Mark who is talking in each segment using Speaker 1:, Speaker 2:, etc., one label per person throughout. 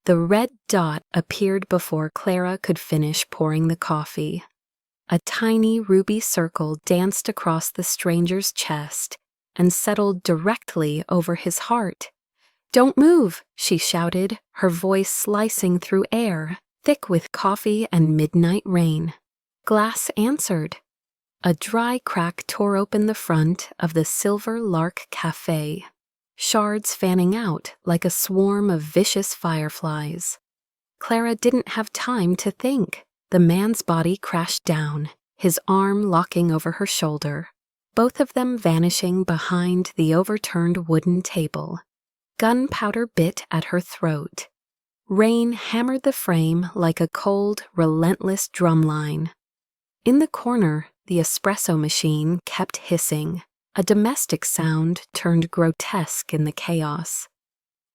Speaker 1: The red dot appeared before Clara could finish pouring the coffee. A tiny ruby circle danced across the stranger's chest and settled directly over his heart. "Don't move," she shouted, her voice slicing through air, thick with coffee and midnight rain. Glass answered. A dry crack tore open the front of the Silver Lark Café, shards fanning out like a swarm of vicious fireflies. Clara didn't have time to think. The man's body crashed down, his arm locking over her shoulder, both of them vanishing behind the overturned wooden table. Gunpowder bit at her throat. Rain hammered the frame like a cold, relentless drumline. In the corner, the espresso machine kept hissing, a domestic sound turned grotesque in the chaos.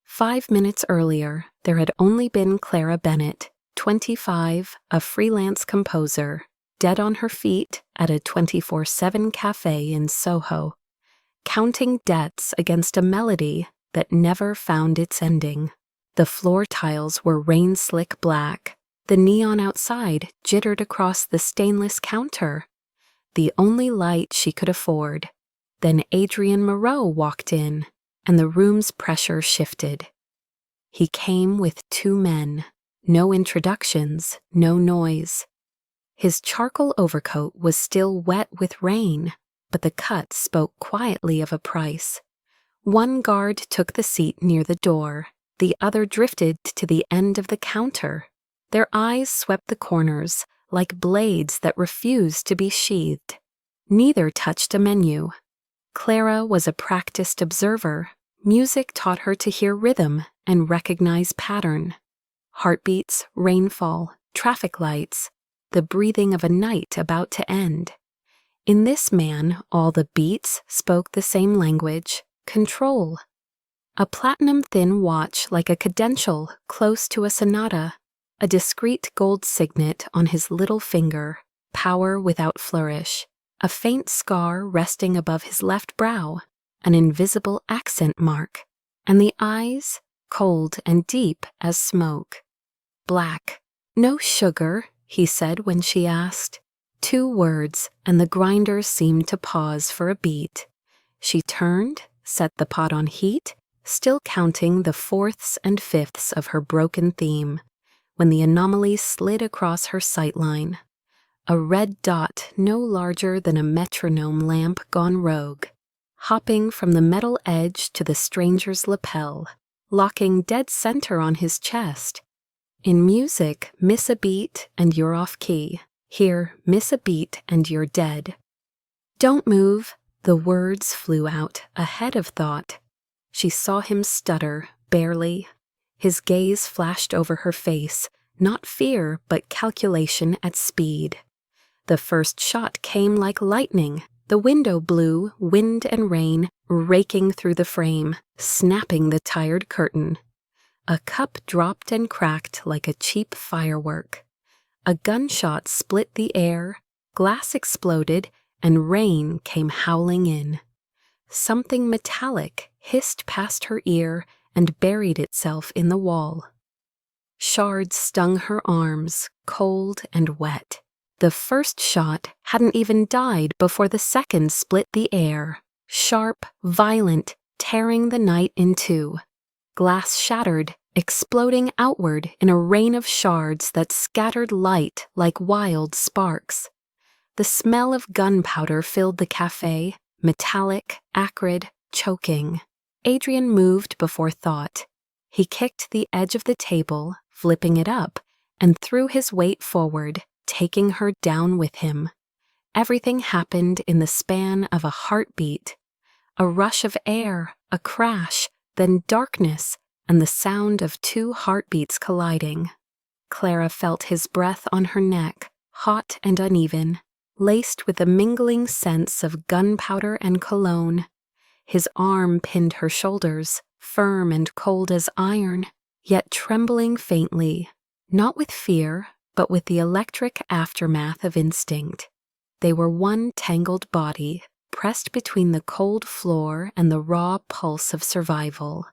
Speaker 1: 5 minutes earlier, there had only been Clara Bennett, 25, a freelance composer, dead on her feet at a 24/7 cafe in Soho, counting debts against a melody that never found its ending. The floor tiles were rain-slick black. The neon outside jittered across the stainless counter, the only light she could afford. Then Adrian Moreau walked in, and the room's pressure shifted. He came with 2 men. No introductions, no noise. His charcoal overcoat was still wet with rain, but the cut spoke quietly of a price. One guard took the seat near the door. The other drifted to the end of the counter. Their eyes swept the corners like blades that refused to be sheathed. Neither touched a menu. Clara was a practiced observer. Music taught her to hear rhythm and recognize pattern. Heartbeats, rainfall, traffic lights, the breathing of a night about to end. In this man, all the beats spoke the same language: control. A platinum-thin watch like a cadential close to a sonata, a discreet gold signet on his little finger, power without flourish, a faint scar resting above his left brow, an invisible accent mark, and the eyes, cold and deep as smoke. Black. "No sugar," he said when she asked. 2 words, and the grinder seemed to pause for a beat. She turned, set the pot on heat, still counting the 4ths and 5ths of her broken theme, when the anomaly slid across her sightline. A red dot no larger than a metronome lamp gone rogue, hopping from the metal edge to the stranger's lapel, locking dead center on his chest. In music, miss a beat and you're off key. Here, miss a beat and you're dead. "Don't move," the words flew out, ahead of thought. She saw him stutter, barely. His gaze flashed over her face, not fear, but calculation at speed. The first shot came like lightning. The window blew, wind and rain, raking through the frame, snapping the tired curtain. A cup dropped and cracked like a cheap firework. A gunshot split the air, glass exploded, and rain came howling in. Something metallic hissed past her ear and buried itself in the wall. Shards stung her arms, cold and wet. The first shot hadn't even died before the second split the air, sharp, violent, tearing the night in 2. Glass shattered, exploding outward in a rain of shards that scattered light like wild sparks. The smell of gunpowder filled the cafe, metallic, acrid, choking. Adrian moved before thought. He kicked the edge of the table, flipping it up, and threw his weight forward, taking her down with him. Everything happened in the span of a heartbeat. A rush of air, a crash, then darkness, and the sound of 2 heartbeats colliding. Clara felt his breath on her neck, hot and uneven, laced with a mingling sense of gunpowder and cologne. His arm pinned her shoulders, firm and cold as iron, yet trembling faintly, not with fear, but with the electric aftermath of instinct. They were one tangled body, pressed between the cold floor and the raw pulse of survival.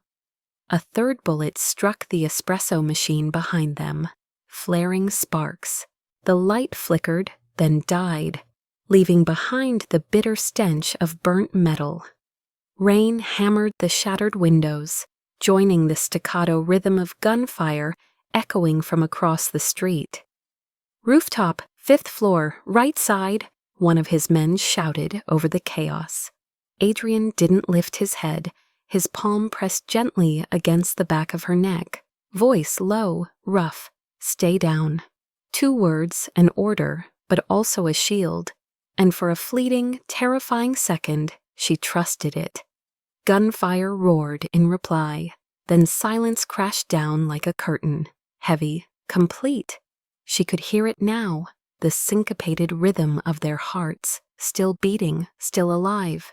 Speaker 1: A third bullet struck the espresso machine behind them, flaring sparks. The light flickered, then died, leaving behind the bitter stench of burnt metal. Rain hammered the shattered windows, joining the staccato rhythm of gunfire echoing from across the street. "Rooftop, 5th floor, right side," one of his men shouted over the chaos. Adrian didn't lift his head, his palm pressed gently against the back of her neck, voice low, rough, "Stay down." 2 words, an order, but also a shield, and for a fleeting, terrifying second, she trusted it. Gunfire roared in reply, then silence crashed down like a curtain, heavy, complete. She could hear it now, the syncopated rhythm of their hearts, still beating, still alive.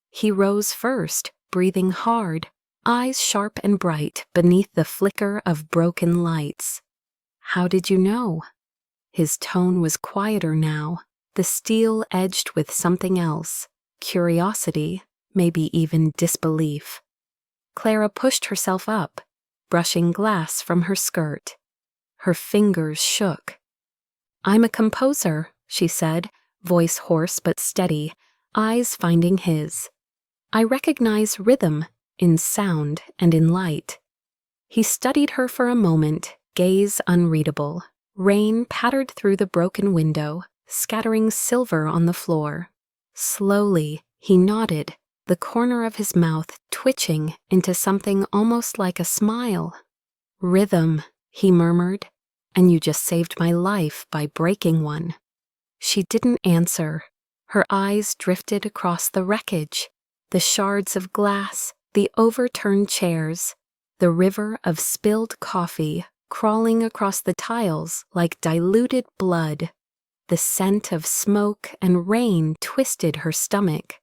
Speaker 1: He rose first, breathing hard, eyes sharp and bright beneath the flicker of broken lights. "How did you know?" His tone was quieter now, the steel edged with something else, curiosity, maybe even disbelief. Clara pushed herself up, brushing glass from her skirt. Her fingers shook. "I'm a composer," she said, voice hoarse but steady, eyes finding his. "I recognize rhythm in sound and in light." He studied her for a moment, gaze unreadable. Rain pattered through the broken window, scattering silver on the floor. Slowly, he nodded, the corner of his mouth twitching into something almost like a smile. "Rhythm," he murmured, "and you just saved my life by breaking one." She didn't answer. Her eyes drifted across the wreckage, the shards of glass, the overturned chairs, the river of spilled coffee crawling across the tiles like diluted blood. The scent of smoke and rain twisted her stomach.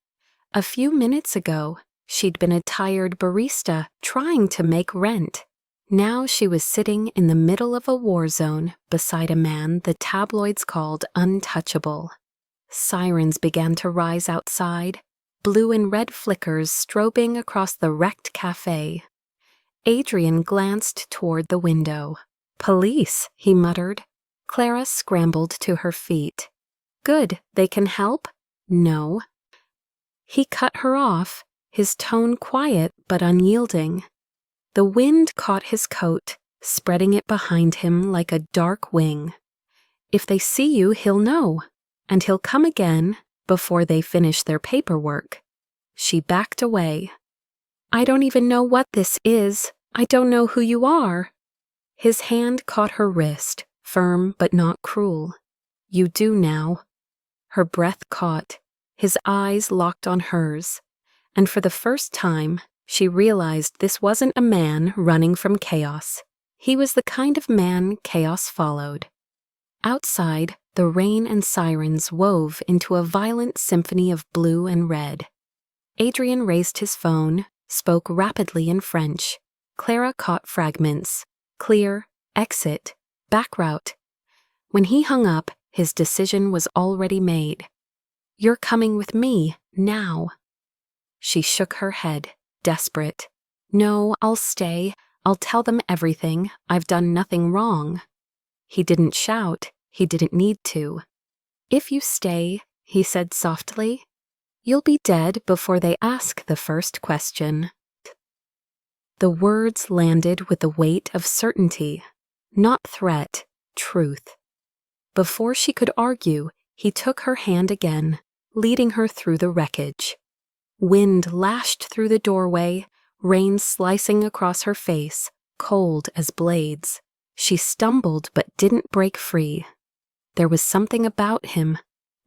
Speaker 1: A few minutes ago, she'd been a tired barista trying to make rent. Now she was sitting in the middle of a war zone beside a man the tabloids called untouchable. Sirens began to rise outside, blue and red flickers strobing across the wrecked café. Adrian glanced toward the window. "Police," he muttered. Clara scrambled to her feet. "Good, they can help?" "No." He cut her off, his tone quiet but unyielding. The wind caught his coat, spreading it behind him like a dark wing. "If they see you, he'll know, and he'll come again before they finish their paperwork." She backed away. "I don't even know what this is. I don't know who you are." His hand caught her wrist, firm but not cruel. "You do now." Her breath caught, his eyes locked on hers, and for the first time, she realized this wasn't a man running from chaos. He was the kind of man chaos followed. Outside, the rain and sirens wove into a violent symphony of blue and red. Adrian raised his phone, spoke rapidly in French. Clara caught fragments. Clear, exit, back route. When he hung up, his decision was already made. "You're coming with me, now." She shook her head, desperate. "No, I'll stay. I'll tell them everything. I've done nothing wrong." He didn't shout. He didn't need to. "If you stay," he said softly, "you'll be dead before they ask the first question." The words landed with the weight of certainty, not threat, truth. Before she could argue, he took her hand again, leading her through the wreckage. Wind lashed through the doorway, rain slicing across her face, cold as blades. She stumbled but didn't break free. There was something about him,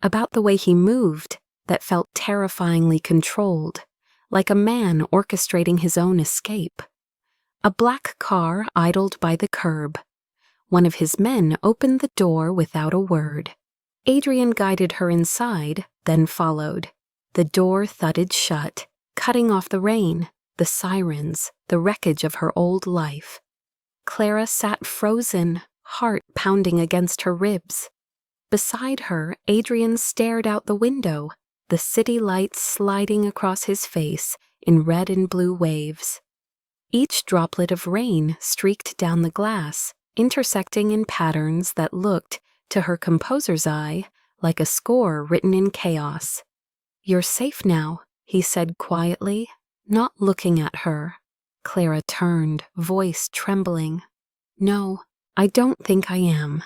Speaker 1: about the way he moved, that felt terrifyingly controlled, like a man orchestrating his own escape. A black car idled by the curb. One of his men opened the door without a word. Adrian guided her inside, then followed. The door thudded shut, cutting off the rain, the sirens, the wreckage of her old life. Clara sat frozen, heart pounding against her ribs. Beside her, Adrian stared out the window, the city lights sliding across his face in red and blue waves. Each droplet of rain streaked down the glass, intersecting in patterns that looked, to her composer's eye, like a score written in chaos. "You're safe now," he said quietly, not looking at her. Clara turned, voice trembling. "No, I don't think I am."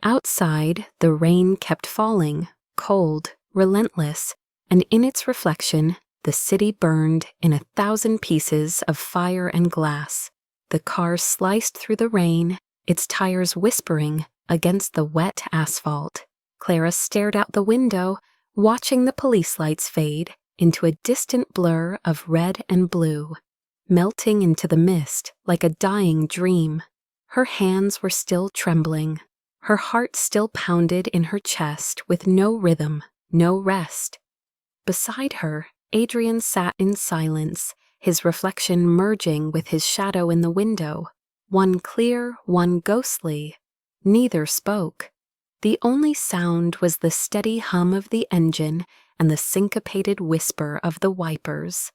Speaker 1: Outside, the rain kept falling, cold, relentless, and in its reflection, the city burned in 1,000 pieces of fire and glass. The car sliced through the rain, its tires whispering against the wet asphalt. Clara stared out the window, watching the police lights fade into a distant blur of red and blue, melting into the mist like a dying dream. Her hands were still trembling. Her heart still pounded in her chest with no rhythm, no rest. Beside her, Adrian sat in silence, his reflection merging with his shadow in the window, one clear, one ghostly. Neither spoke. The only sound was the steady hum of the engine and the syncopated whisper of the wipers.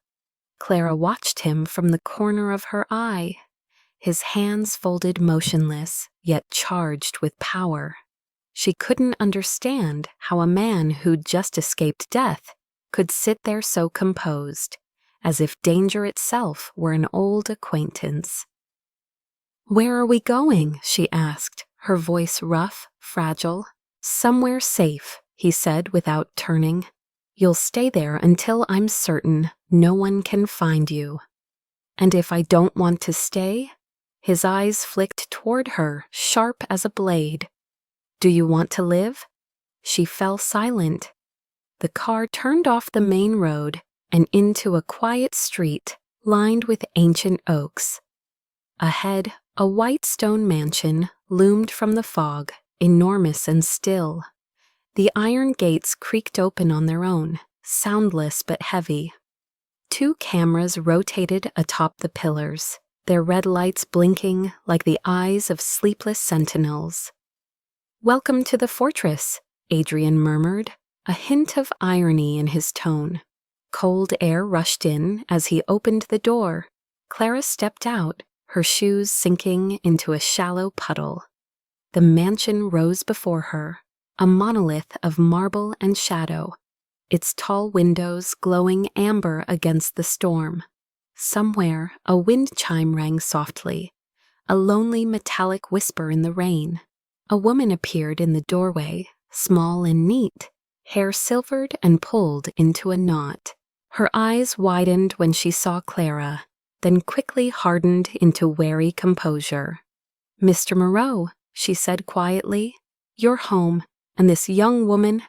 Speaker 1: Clara watched him from the corner of her eye, his hands folded motionless, yet charged with power. She couldn't understand how a man who'd just escaped death could sit there so composed, as if danger itself were an old acquaintance. "Where are we going?" she asked, her voice rough, fragile. "Somewhere safe," he said without turning. "You'll stay there until I'm certain no one can find you." "And if I don't want to stay?" His eyes flicked toward her, sharp as a blade. "Do you want to live?" She fell silent. The car turned off the main road and into a quiet street lined with ancient oaks. Ahead, a white stone mansion loomed from the fog, enormous and still. The iron gates creaked open on their own, soundless but heavy. 2 cameras rotated atop the pillars, their red lights blinking like the eyes of sleepless sentinels. "Welcome to the fortress," Adrian murmured, a hint of irony in his tone. Cold air rushed in as he opened the door. Clara stepped out, her shoes sinking into a shallow puddle. The mansion rose before her, a monolith of marble and shadow, its tall windows glowing amber against the storm. Somewhere, a wind chime rang softly, a lonely metallic whisper in the rain. A woman appeared in the doorway, small and neat, hair silvered and pulled into a knot. Her eyes widened when she saw Clara, then quickly hardened into wary composure. "Mr. Moreau," she said quietly, "you're home, and this young woman—"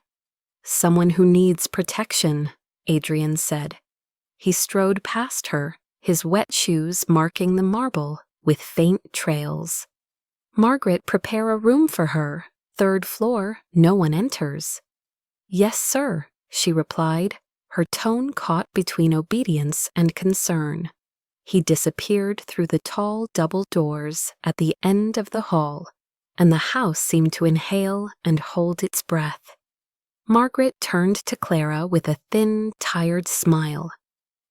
Speaker 1: "Someone who needs protection," Adrian said. He strode past her, his wet shoes marking the marble with faint trails. "Margaret, prepare a room for her. 3rd floor, no one enters." "Yes, sir," she replied, her tone caught between obedience and concern. He disappeared through the tall double doors at the end of the hall, and the house seemed to inhale and hold its breath. Margaret turned to Clara with a thin, tired smile.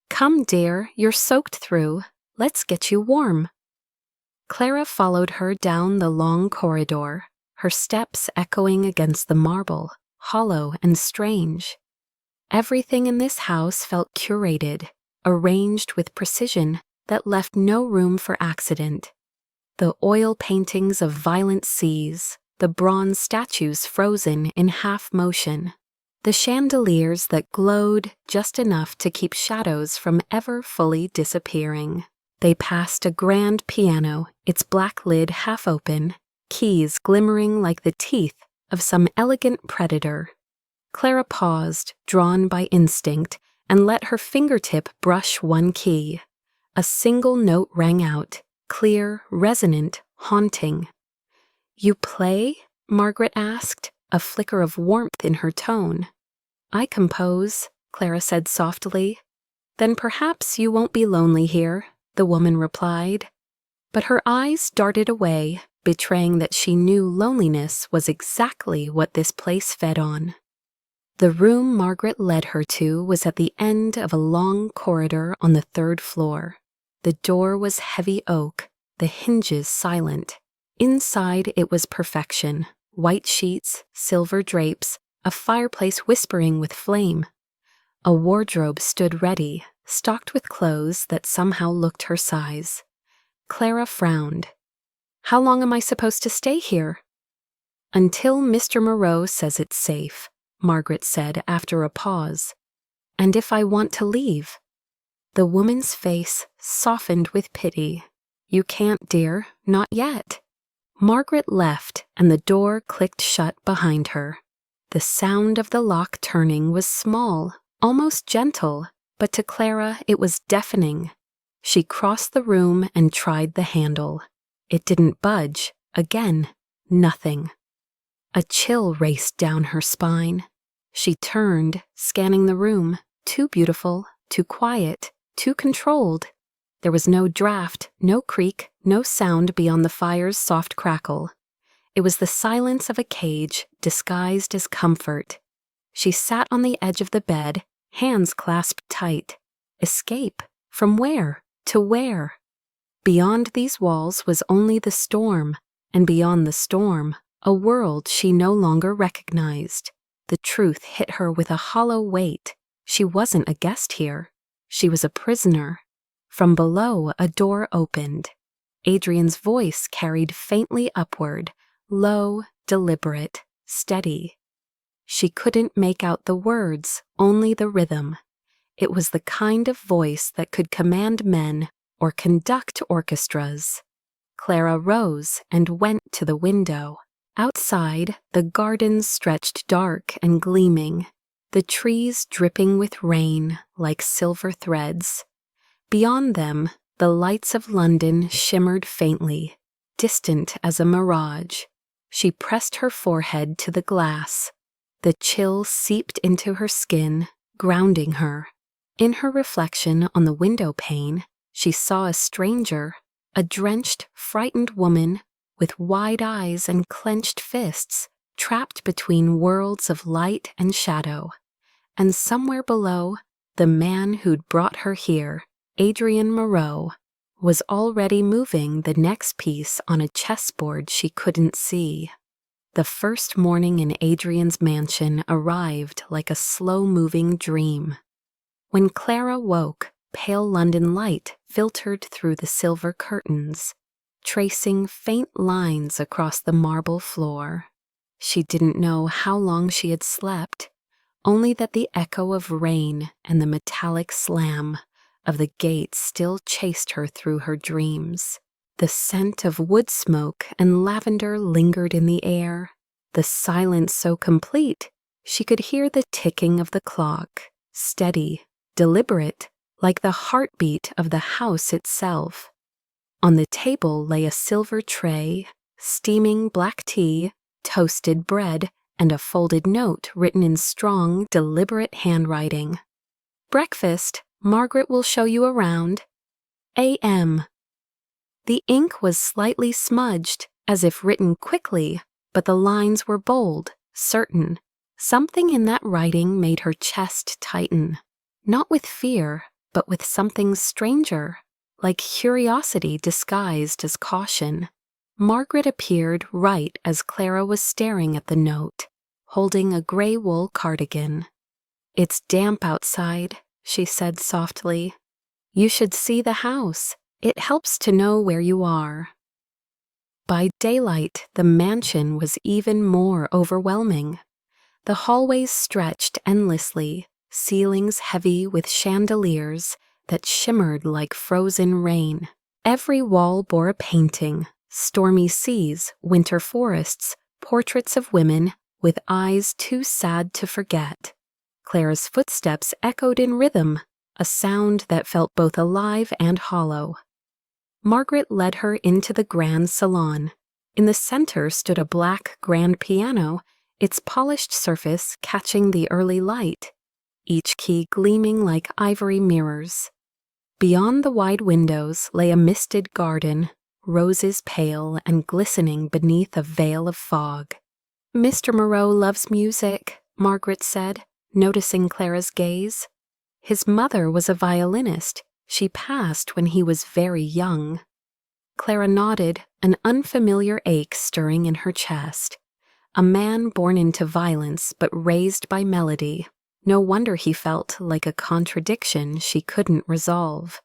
Speaker 1: "Come, dear, you're soaked through. Let's get you warm." Clara followed her down the long corridor, her steps echoing against the marble, hollow and strange. Everything in this house felt curated, arranged with precision that left no room for accident. The oil paintings of violent seas, the bronze statues frozen in half motion, the chandeliers that glowed just enough to keep shadows from ever fully disappearing. They passed a grand piano, its black lid half open, keys glimmering like the teeth of some elegant predator. Clara paused, drawn by instinct, and let her fingertip brush one key. A single note rang out, clear, resonant, haunting. "You play?" Margaret asked, a flicker of warmth in her tone. "I compose," Clara said softly. "Then perhaps you won't be lonely here," the woman replied. But her eyes darted away, betraying that she knew loneliness was exactly what this place fed on. The room Margaret led her to was at the end of a long corridor on the 3rd floor. The door was heavy oak, the hinges silent. Inside it was perfection. White sheets, silver drapes, a fireplace whispering with flame. A wardrobe stood ready, stocked with clothes that somehow looked her size. Clara frowned. "How long am I supposed to stay here?" "Until Mr. Moreau says it's safe," Margaret said after a pause. "And if I want to leave?" The woman's face softened with pity. "You can't, dear, not yet." Margaret left, and the door clicked shut behind her. The sound of the lock turning was small, almost gentle, but to Clara it was deafening. She crossed the room and tried the handle. It didn't budge. Again, nothing. A chill raced down her spine. She turned, scanning the room. Too beautiful, too quiet, too controlled. There was no draft, no creak, no sound beyond the fire's soft crackle. It was the silence of a cage disguised as comfort. She sat on the edge of the bed, hands clasped tight. Escape? From where? To where? Beyond these walls was only the storm, and beyond the storm, a world she no longer recognized. The truth hit her with a hollow weight. She wasn't a guest here. She was a prisoner. From below, a door opened. Adrian's voice carried faintly upward, low, deliberate, steady. She couldn't make out the words, only the rhythm. It was the kind of voice that could command men or conduct orchestras. Clara rose and went to the window. Outside, the gardens stretched dark and gleaming, the trees dripping with rain like silver threads. Beyond them, the lights of London shimmered faintly, distant as a mirage. She pressed her forehead to the glass. The chill seeped into her skin, grounding her. In her reflection on the window pane, she saw a stranger, a drenched, frightened woman with wide eyes and clenched fists, trapped between worlds of light and shadow. And somewhere below, the man who'd brought her here, Adrian Moreau, was already moving the next piece on a chessboard she couldn't see. The first morning in Adrian's mansion arrived like a slow-moving dream. When Clara woke, pale London light filtered through the silver curtains, tracing faint lines across the marble floor. She didn't know how long she had slept, only that the echo of rain and the metallic slam of the gate still chased her through her dreams. The scent of wood smoke and lavender lingered in the air, the silence so complete she could hear the ticking of the clock, steady, deliberate, like the heartbeat of the house itself. On the table lay a silver tray, steaming black tea, toasted bread, and a folded note written in strong, deliberate handwriting. "Breakfast. Margaret will show you around. A.M." The ink was slightly smudged, as if written quickly, but the lines were bold, certain. Something in that writing made her chest tighten, not with fear, but with something stranger, like curiosity disguised as caution. Margaret appeared right as Clara was staring at the note, holding a gray wool cardigan. "It's damp outside," she said softly. "You should see the house. It helps to know where you are." By daylight, the mansion was even more overwhelming. The hallways stretched endlessly, ceilings heavy with chandeliers that shimmered like frozen rain. Every wall bore a painting: stormy seas, winter forests, portraits of women with eyes too sad to forget. Clara's footsteps echoed in rhythm, a sound that felt both alive and hollow. Margaret led her into the grand salon. In the center stood a black grand piano, its polished surface catching the early light, each key gleaming like ivory mirrors. Beyond the wide windows lay a misted garden, roses pale and glistening beneath a veil of fog. "Mr. Moreau loves music," Margaret said, noticing Clara's gaze. "His mother was a violinist. She passed when he was very young. Clara nodded, an unfamiliar ache stirring in her chest. A man born into violence but raised by melody. No wonder he felt like a contradiction she couldn't resolve.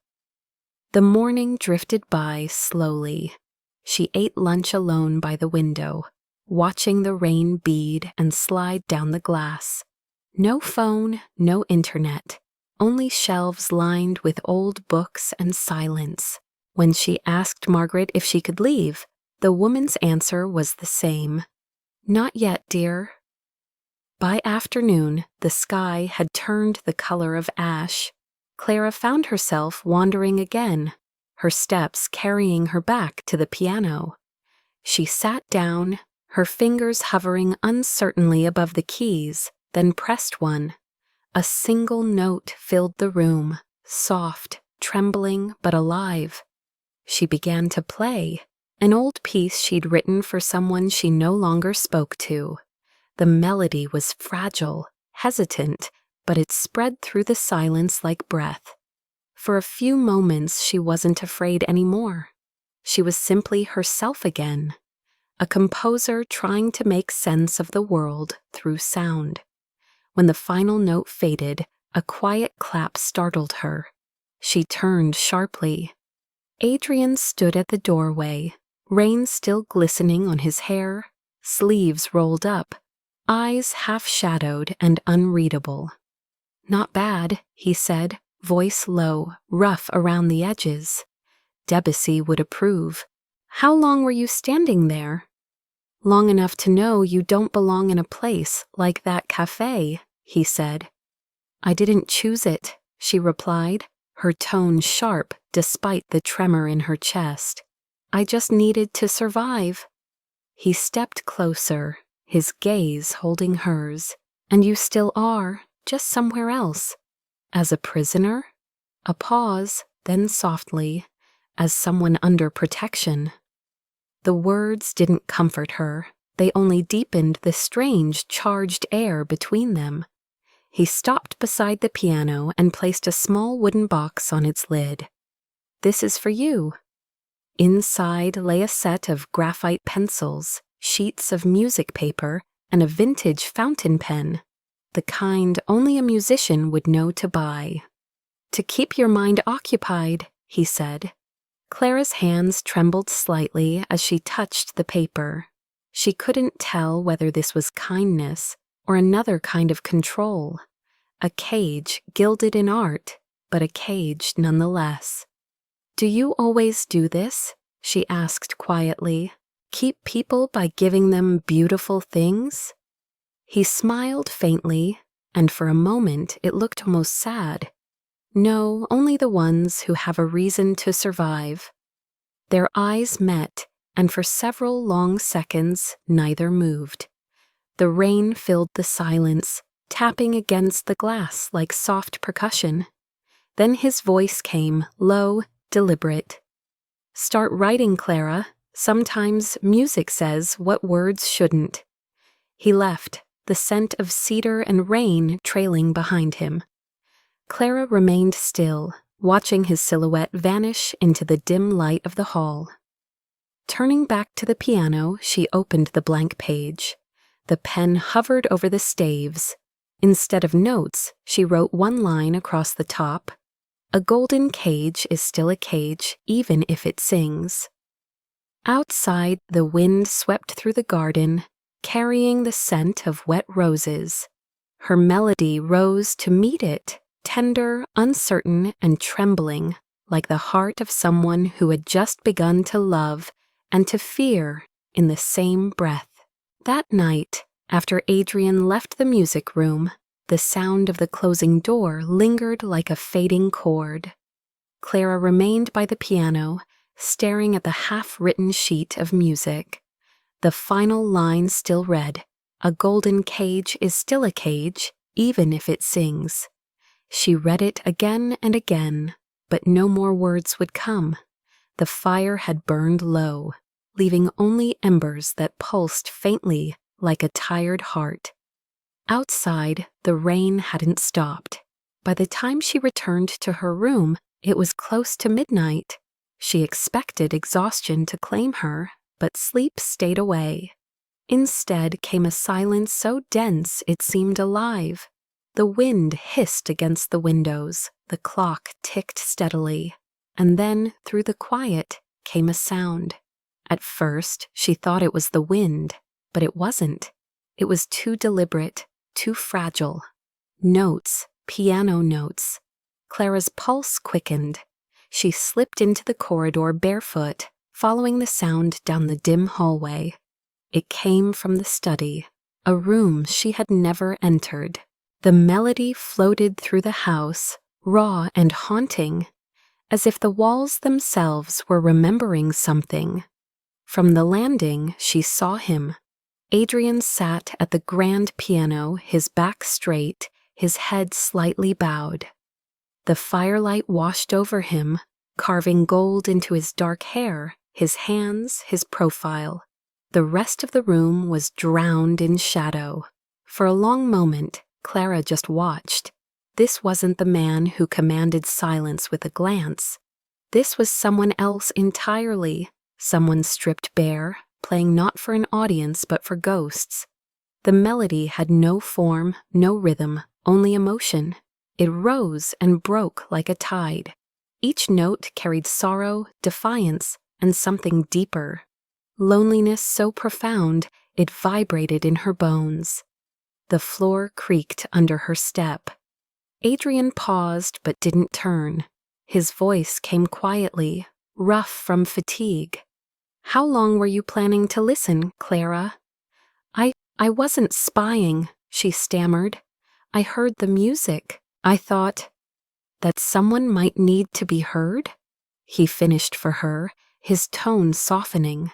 Speaker 1: The morning drifted by slowly. She ate lunch alone by the window, watching the rain bead and slide down the glass. No phone, no internet, only shelves lined with old books and silence. When she asked Margaret if she could leave, the woman's answer was the same. "Not yet, dear." By afternoon, the sky had turned the color of ash. Clara found herself wandering again, her steps carrying her back to the piano. She sat down, her fingers hovering uncertainly above the keys, then pressed one. A single note filled the room, soft, trembling, but alive. She began to play, an old piece she'd written for someone she no longer spoke to. The melody was fragile, hesitant, but it spread through the silence like breath. For a few moments she wasn't afraid anymore. She was simply herself again, a composer trying to make sense of the world through sound. When the final note faded, a quiet clap startled her. She turned sharply. Adrian stood at the doorway, rain still glistening on his hair, sleeves rolled up, eyes half-shadowed and unreadable. "Not bad," he said, voice low, rough around the edges. Debussy would approve. "How long were you standing there?" "Long enough to know you don't belong in a place like that café," he said. "I didn't choose it," she replied, her tone sharp despite the tremor in her chest. "I just needed to survive." He stepped closer, his gaze holding hers. "And you still are, just somewhere else. As a prisoner?" A pause, then softly, "As someone under protection." The words didn't comfort her. They only deepened the strange, charged air between them. He stopped beside the piano and placed a small wooden box on its lid. "This is for you." Inside lay a set of graphite pencils, sheets of music paper, and a vintage fountain pen, the kind only a musician would know to buy. "To keep your mind occupied," he said. Clara's hands trembled slightly as she touched the paper. She couldn't tell whether this was kindness or another kind of control. A cage gilded in art, but a cage nonetheless. "Do you always do this?" she asked quietly. "Keep people by giving them beautiful things?" He smiled faintly, and for a moment it looked almost sad. "No, only the ones who have a reason to survive." Their eyes met, and for several long seconds neither moved. The rain filled the silence, tapping against the glass like soft percussion. Then his voice came, low, deliberate. "Start writing, Clara. Sometimes music says what words shouldn't." He left, the scent of cedar and rain trailing behind him. Clara remained still, watching his silhouette vanish into the dim light of the hall. Turning back to the piano, she opened the blank page. The pen hovered over the staves. Instead of notes, she wrote one line across the top. "A golden cage is still a cage, even if it sings." Outside, the wind swept through the garden, carrying the scent of wet roses. Her melody rose to meet it, tender, uncertain, and trembling, like the heart of someone who had just begun to love and to fear in the same breath. That night, after Adrian left the music room, the sound of the closing door lingered like a fading chord. Clara remained by the piano, staring at the half-written sheet of music. The final line still read, "A golden cage is still a cage, even if it sings." She read it again and again, but no more words would come. The fire had burned low, leaving only embers that pulsed faintly like a tired heart. Outside, the rain hadn't stopped. By the time she returned to her room, It was close to midnight. She expected exhaustion to claim her, but sleep stayed away. Instead came a silence so dense it seemed alive. The wind hissed against the windows, the clock ticked steadily, and then, through the quiet, came a sound. At first, she thought it was the wind, but it wasn't. It was too deliberate, too fragile. Notes, piano notes. Clara's pulse quickened. She slipped into the corridor barefoot, following the sound down the dim hallway. It came from the study, a room she had never entered. The melody floated through the house, raw and haunting, as if the walls themselves were remembering something. From the landing, she saw him. Adrian sat at the grand piano, his back straight, his head slightly bowed. The firelight washed over him, carving gold into his dark hair, his hands, his profile. The rest of the room was drowned in shadow. For a long moment, Clara just watched. This wasn't the man who commanded silence with a glance. This was someone else entirely, someone stripped bare, playing not for an audience but for ghosts. The melody had no form, no rhythm, only emotion. It rose and broke like a tide. Each note carried sorrow, defiance, and something deeper. Loneliness so profound, it vibrated in her bones. The floor creaked under her step. Adrian paused but didn't turn. His voice came quietly, rough from fatigue. "How long were you planning to listen, Clara?" I wasn't spying," she stammered. "I heard the music. I thought that someone might need to be heard." He finished for her, his tone softening.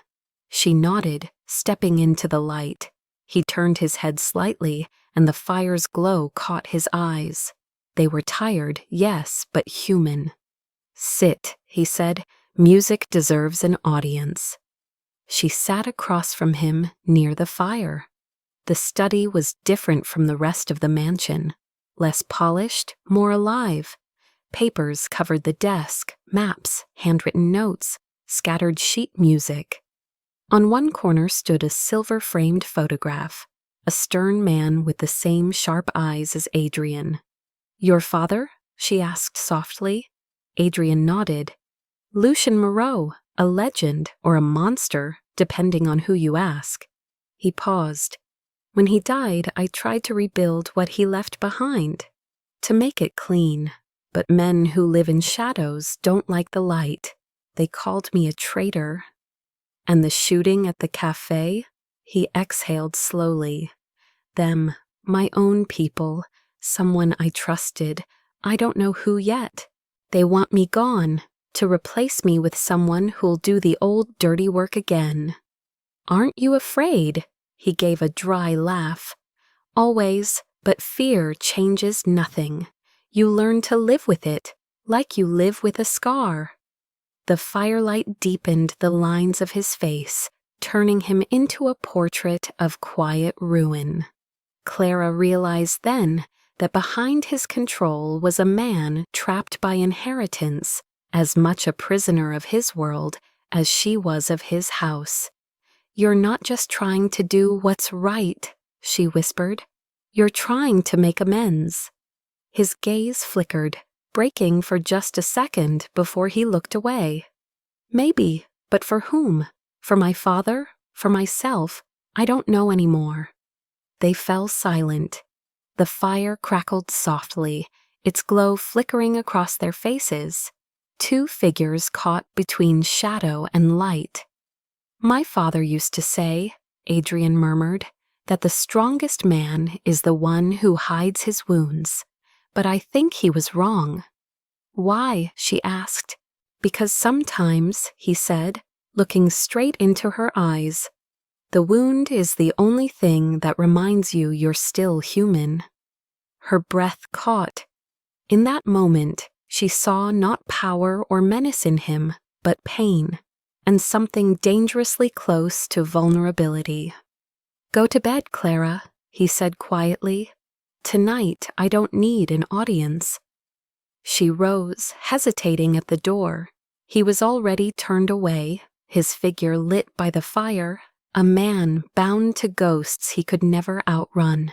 Speaker 1: She nodded, stepping into the light. He turned his head slightly, and the fire's glow caught his eyes. They were tired, yes, but human. "Sit," he said. "Music deserves an audience." She sat across from him, near the fire. The study was different from the rest of the mansion. Less polished, more alive. Papers covered the desk, maps, handwritten notes, scattered sheet music. On one corner stood a silver-framed photograph, a stern man with the same sharp eyes as Adrian. "Your father?" she asked softly. Adrian nodded. "Lucien Moreau, a legend or a monster, depending on who you ask." He paused. "When he died, I tried to rebuild what he left behind, to make it clean. But men who live in shadows don't like the light. They called me a traitor." "And the shooting at the café?" He exhaled slowly. "Them, my own people, someone I trusted. I don't know who yet. They want me gone, to replace me with someone who'll do the old dirty work again." "Aren't you afraid?" He gave a dry laugh. "Always, but fear changes nothing. You learn to live with it, like you live with a scar." The firelight deepened the lines of his face, turning him into a portrait of quiet ruin. Clara realized then that behind his control was a man trapped by inheritance, as much a prisoner of his world as she was of his house. "You're not just trying to do what's right," she whispered. "You're trying to make amends." His gaze flickered, breaking for just a second before he looked away. "Maybe, but for whom? For my father? For myself? I don't know anymore." They fell silent. The fire crackled softly, its glow flickering across their faces. Two figures caught between shadow and light. "My father used to say," Adrian murmured, "that the strongest man is the one who hides his wounds. But I think he was wrong." "Why?" she asked. "Because sometimes," he said, looking straight into her eyes, "the wound is the only thing that reminds you you're still human." Her breath caught. In that moment, she saw not power or menace in him, but pain, and something dangerously close to vulnerability. "Go to bed, Clara," he said quietly. "Tonight I don't need an audience." She rose, hesitating at the door. He was already turned away, his figure lit by the fire, a man bound to ghosts he could never outrun.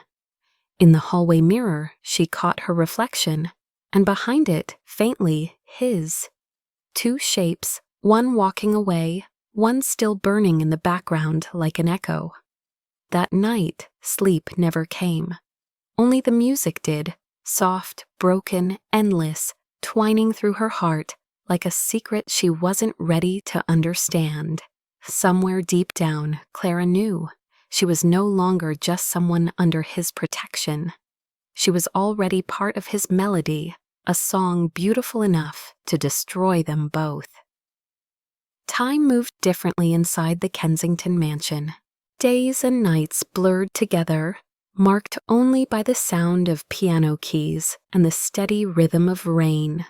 Speaker 1: In the hallway mirror, she caught her reflection, and behind it, faintly, his. Two shapes, one walking away, one still burning in the background like an echo. That night, sleep never came. Only the music did, soft, broken, endless, twining through her heart like a secret she wasn't ready to understand. Somewhere deep down, Clara knew she was no longer just someone under his protection. She was already part of his melody, a song beautiful enough to destroy them both. Time moved differently inside the Kensington mansion. Days and nights blurred together, marked only by the sound of piano keys and the steady rhythm of rain.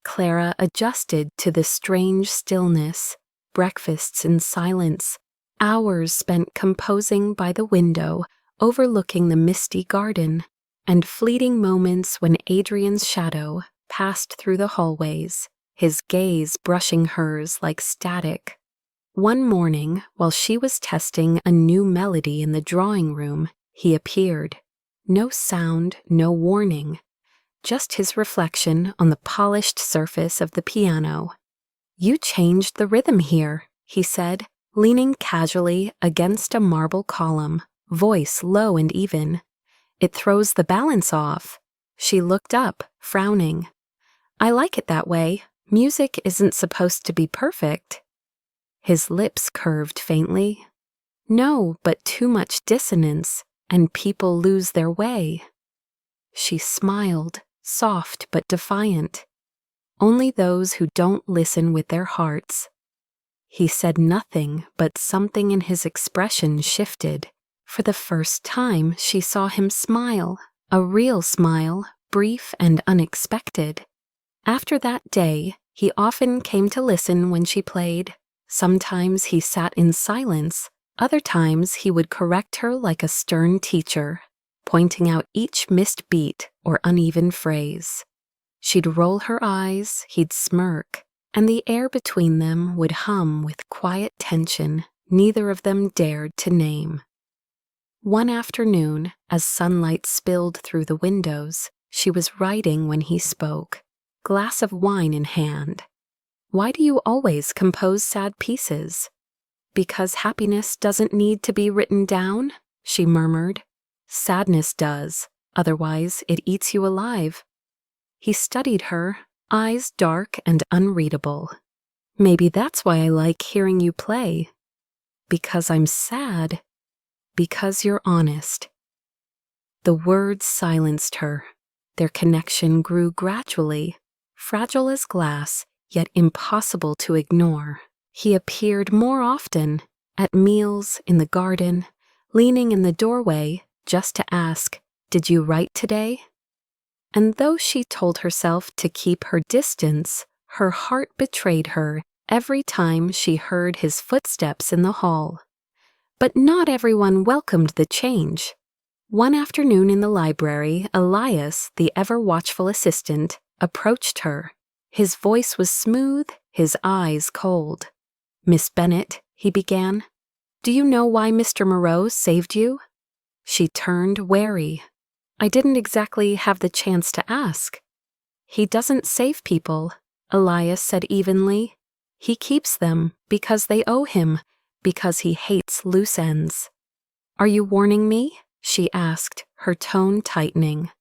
Speaker 1: Clara adjusted to the strange stillness, breakfasts in silence, hours spent composing by the window, overlooking the misty garden, and fleeting moments when Adrian's shadow passed through the hallways, his gaze brushing hers like static. One morning, while she was testing a new melody in the drawing room, he appeared. No sound, no warning, just his reflection on the polished surface of the piano. "You changed the rhythm here," he said, leaning casually against a marble column, voice low and even. "It throws the balance off." She looked up, frowning. "I like it that way. Music isn't supposed to be perfect." His lips curved faintly. "No, but too much dissonance, and people lose their way." She smiled, soft but defiant. "Only those who don't listen with their hearts." He said nothing, but something in his expression shifted. For the first time, she saw him smile, a real smile, brief and unexpected. After that day, he often came to listen when she played. Sometimes he sat in silence, other times he would correct her like a stern teacher, pointing out each missed beat or uneven phrase. She'd roll her eyes, he'd smirk, and the air between them would hum with quiet tension neither of them dared to name. One afternoon, as sunlight spilled through the windows, she was writing when he spoke, glass of wine in hand. "Why do you always compose sad pieces?" "Because happiness doesn't need to be written down," she murmured. "Sadness does, otherwise it eats you alive." He studied her, eyes dark and unreadable. "Maybe that's why I like hearing you play." "Because I'm sad." "Because you're honest." The words silenced her. Their connection grew gradually, fragile as glass, yet impossible to ignore. He appeared more often, at meals, in the garden, leaning in the doorway just to ask, "Did you write today?" And though she told herself to keep her distance, her heart betrayed her every time she heard his footsteps in the hall. But not everyone welcomed the change. One afternoon in the library, Elias, the ever-watchful assistant, approached her. His voice was smooth, his eyes cold. "Miss Bennett," he began, "do you know why Mr. Moreau saved you?" She turned wary. "I didn't exactly have the chance to ask." "He doesn't save people," Elias said evenly. "He keeps them because they owe him, because he hates loose ends." "Are you warning me?" she asked, her tone tightening.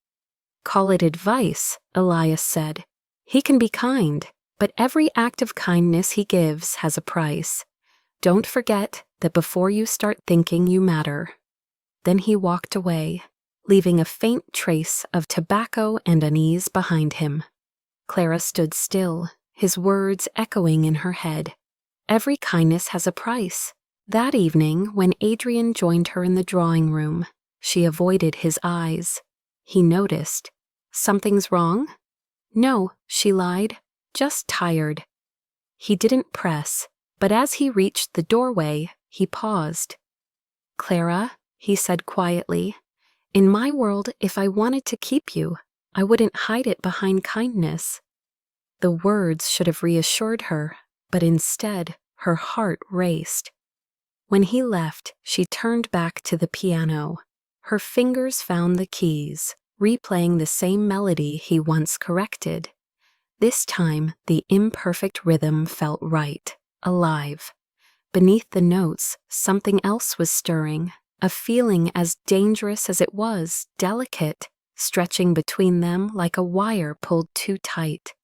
Speaker 1: "Call it advice," Elias said. "He can be kind, but every act of kindness he gives has a price. Don't forget that before you start thinking you matter." Then he walked away, leaving a faint trace of tobacco and unease behind him. Clara stood still, his words echoing in her head. Every kindness has a price. That evening, when Adrian joined her in the drawing room, she avoided his eyes. He noticed. "Something's wrong?" "No," she lied. "Just tired." He didn't press, but as he reached the doorway, he paused. "Clara," he said quietly, "in my world, if I wanted to keep you, I wouldn't hide it behind kindness." The words should have reassured her, but instead, her heart raced. When he left, she turned back to the piano. Her fingers found the keys, replaying the same melody he once corrected. This time, the imperfect rhythm felt right, alive. Beneath the notes, something else was stirring, a feeling as dangerous as it was delicate, stretching between them like a wire pulled too tight.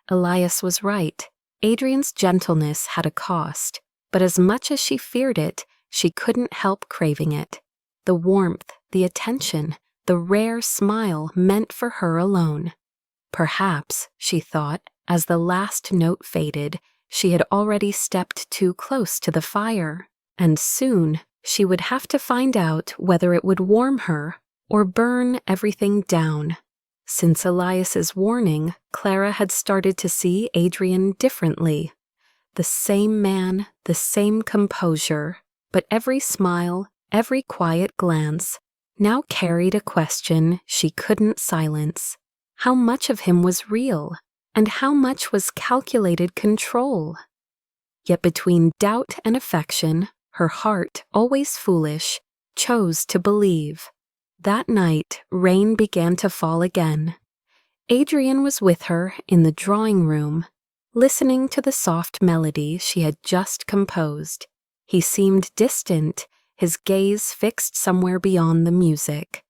Speaker 1: Elias was right. Adrian's gentleness had a cost, but as much as she feared it, she couldn't help craving it. The warmth, the attention, the rare smile meant for her alone. Perhaps, she thought, as the last note faded, she had already stepped too close to the fire, and soon she would have to find out whether it would warm her or burn everything down. Since Elias's warning, Clara had started to see Adrian differently. The same man, the same composure, but every smile, every quiet glance, now carried a question she couldn't silence. How much of him was real, and how much was calculated control? Yet between doubt and affection, her heart, always foolish, chose to believe. That night, rain began to fall again. Adrian was with her in the drawing room, listening to the soft melody she had just composed. He seemed distant, his gaze fixed somewhere beyond the music.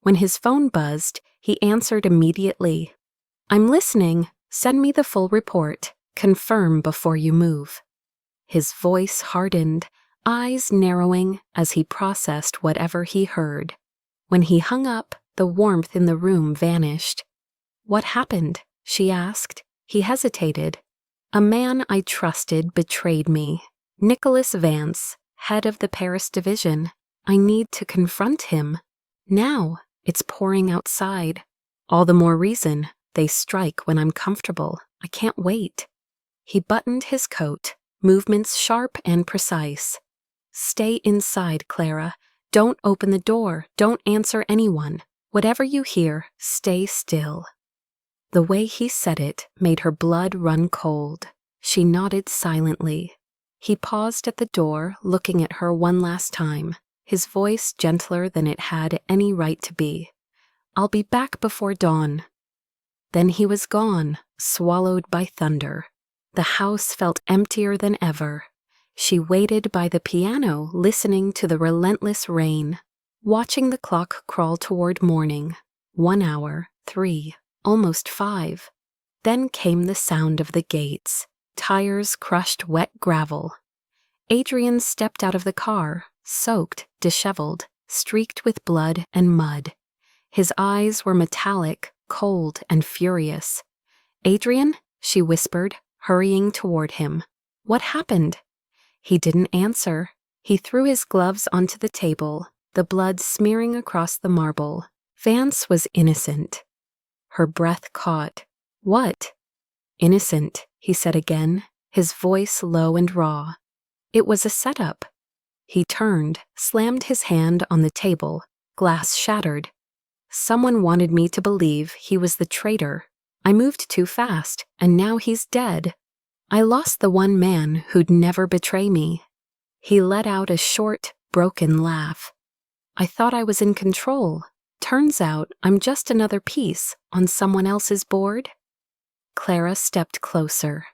Speaker 1: When his phone buzzed, he answered immediately. "I'm listening. Send me the full report. Confirm before you move." His voice hardened, eyes narrowing as he processed whatever he heard. When he hung up, the warmth in the room vanished. "What happened?" she asked. He hesitated. "A man I trusted betrayed me. Nicholas Vance, head of the Paris division. I need to confront him. Now, it's pouring outside. All the more reason. They strike when I'm comfortable. I can't wait." He buttoned his coat, movements sharp and precise. "Stay inside, Clara. Don't open the door. Don't answer anyone. Whatever you hear, stay still." The way he said it made her blood run cold. She nodded silently. He paused at the door, looking at her one last time, his voice gentler than it had any right to be. "I'll be back before dawn." Then he was gone, swallowed by thunder. The house felt emptier than ever. She waited by the piano, listening to the relentless rain, watching the clock crawl toward morning. 1 hour, 3, almost 5. Then came the sound of the gates. Tires crushed wet gravel. Adrian stepped out of the car, soaked, disheveled, streaked with blood and mud. His eyes were metallic, cold, and furious. "Adrian?" she whispered, hurrying toward him. "What happened?" He didn't answer. He threw his gloves onto the table, the blood smearing across the marble. Vance was innocent. Her breath caught. "What?" "Innocent," he said again, his voice low and raw. "It was a setup." He turned, slammed his hand on the table, glass shattered. "Someone wanted me to believe he was the traitor. I moved too fast, and now he's dead. I lost the one man who'd never betray me." He let out a short, broken laugh. "I thought I was in control. Turns out I'm just another piece on someone else's board." Clara stepped closer.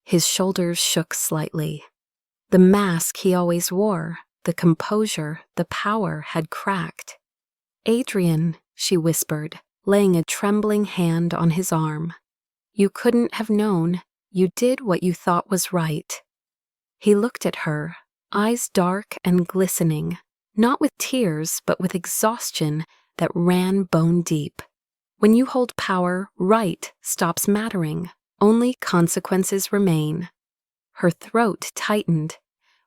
Speaker 1: His shoulders shook slightly. The mask he always wore, the composure, the power had cracked. "Adrian," she whispered, laying a trembling hand on his arm. "You couldn't have known. You did what you thought was right." He looked at her, eyes dark and glistening, not with tears but with exhaustion that ran bone deep. When you hold power, right stops mattering. Only consequences remain. Her throat tightened.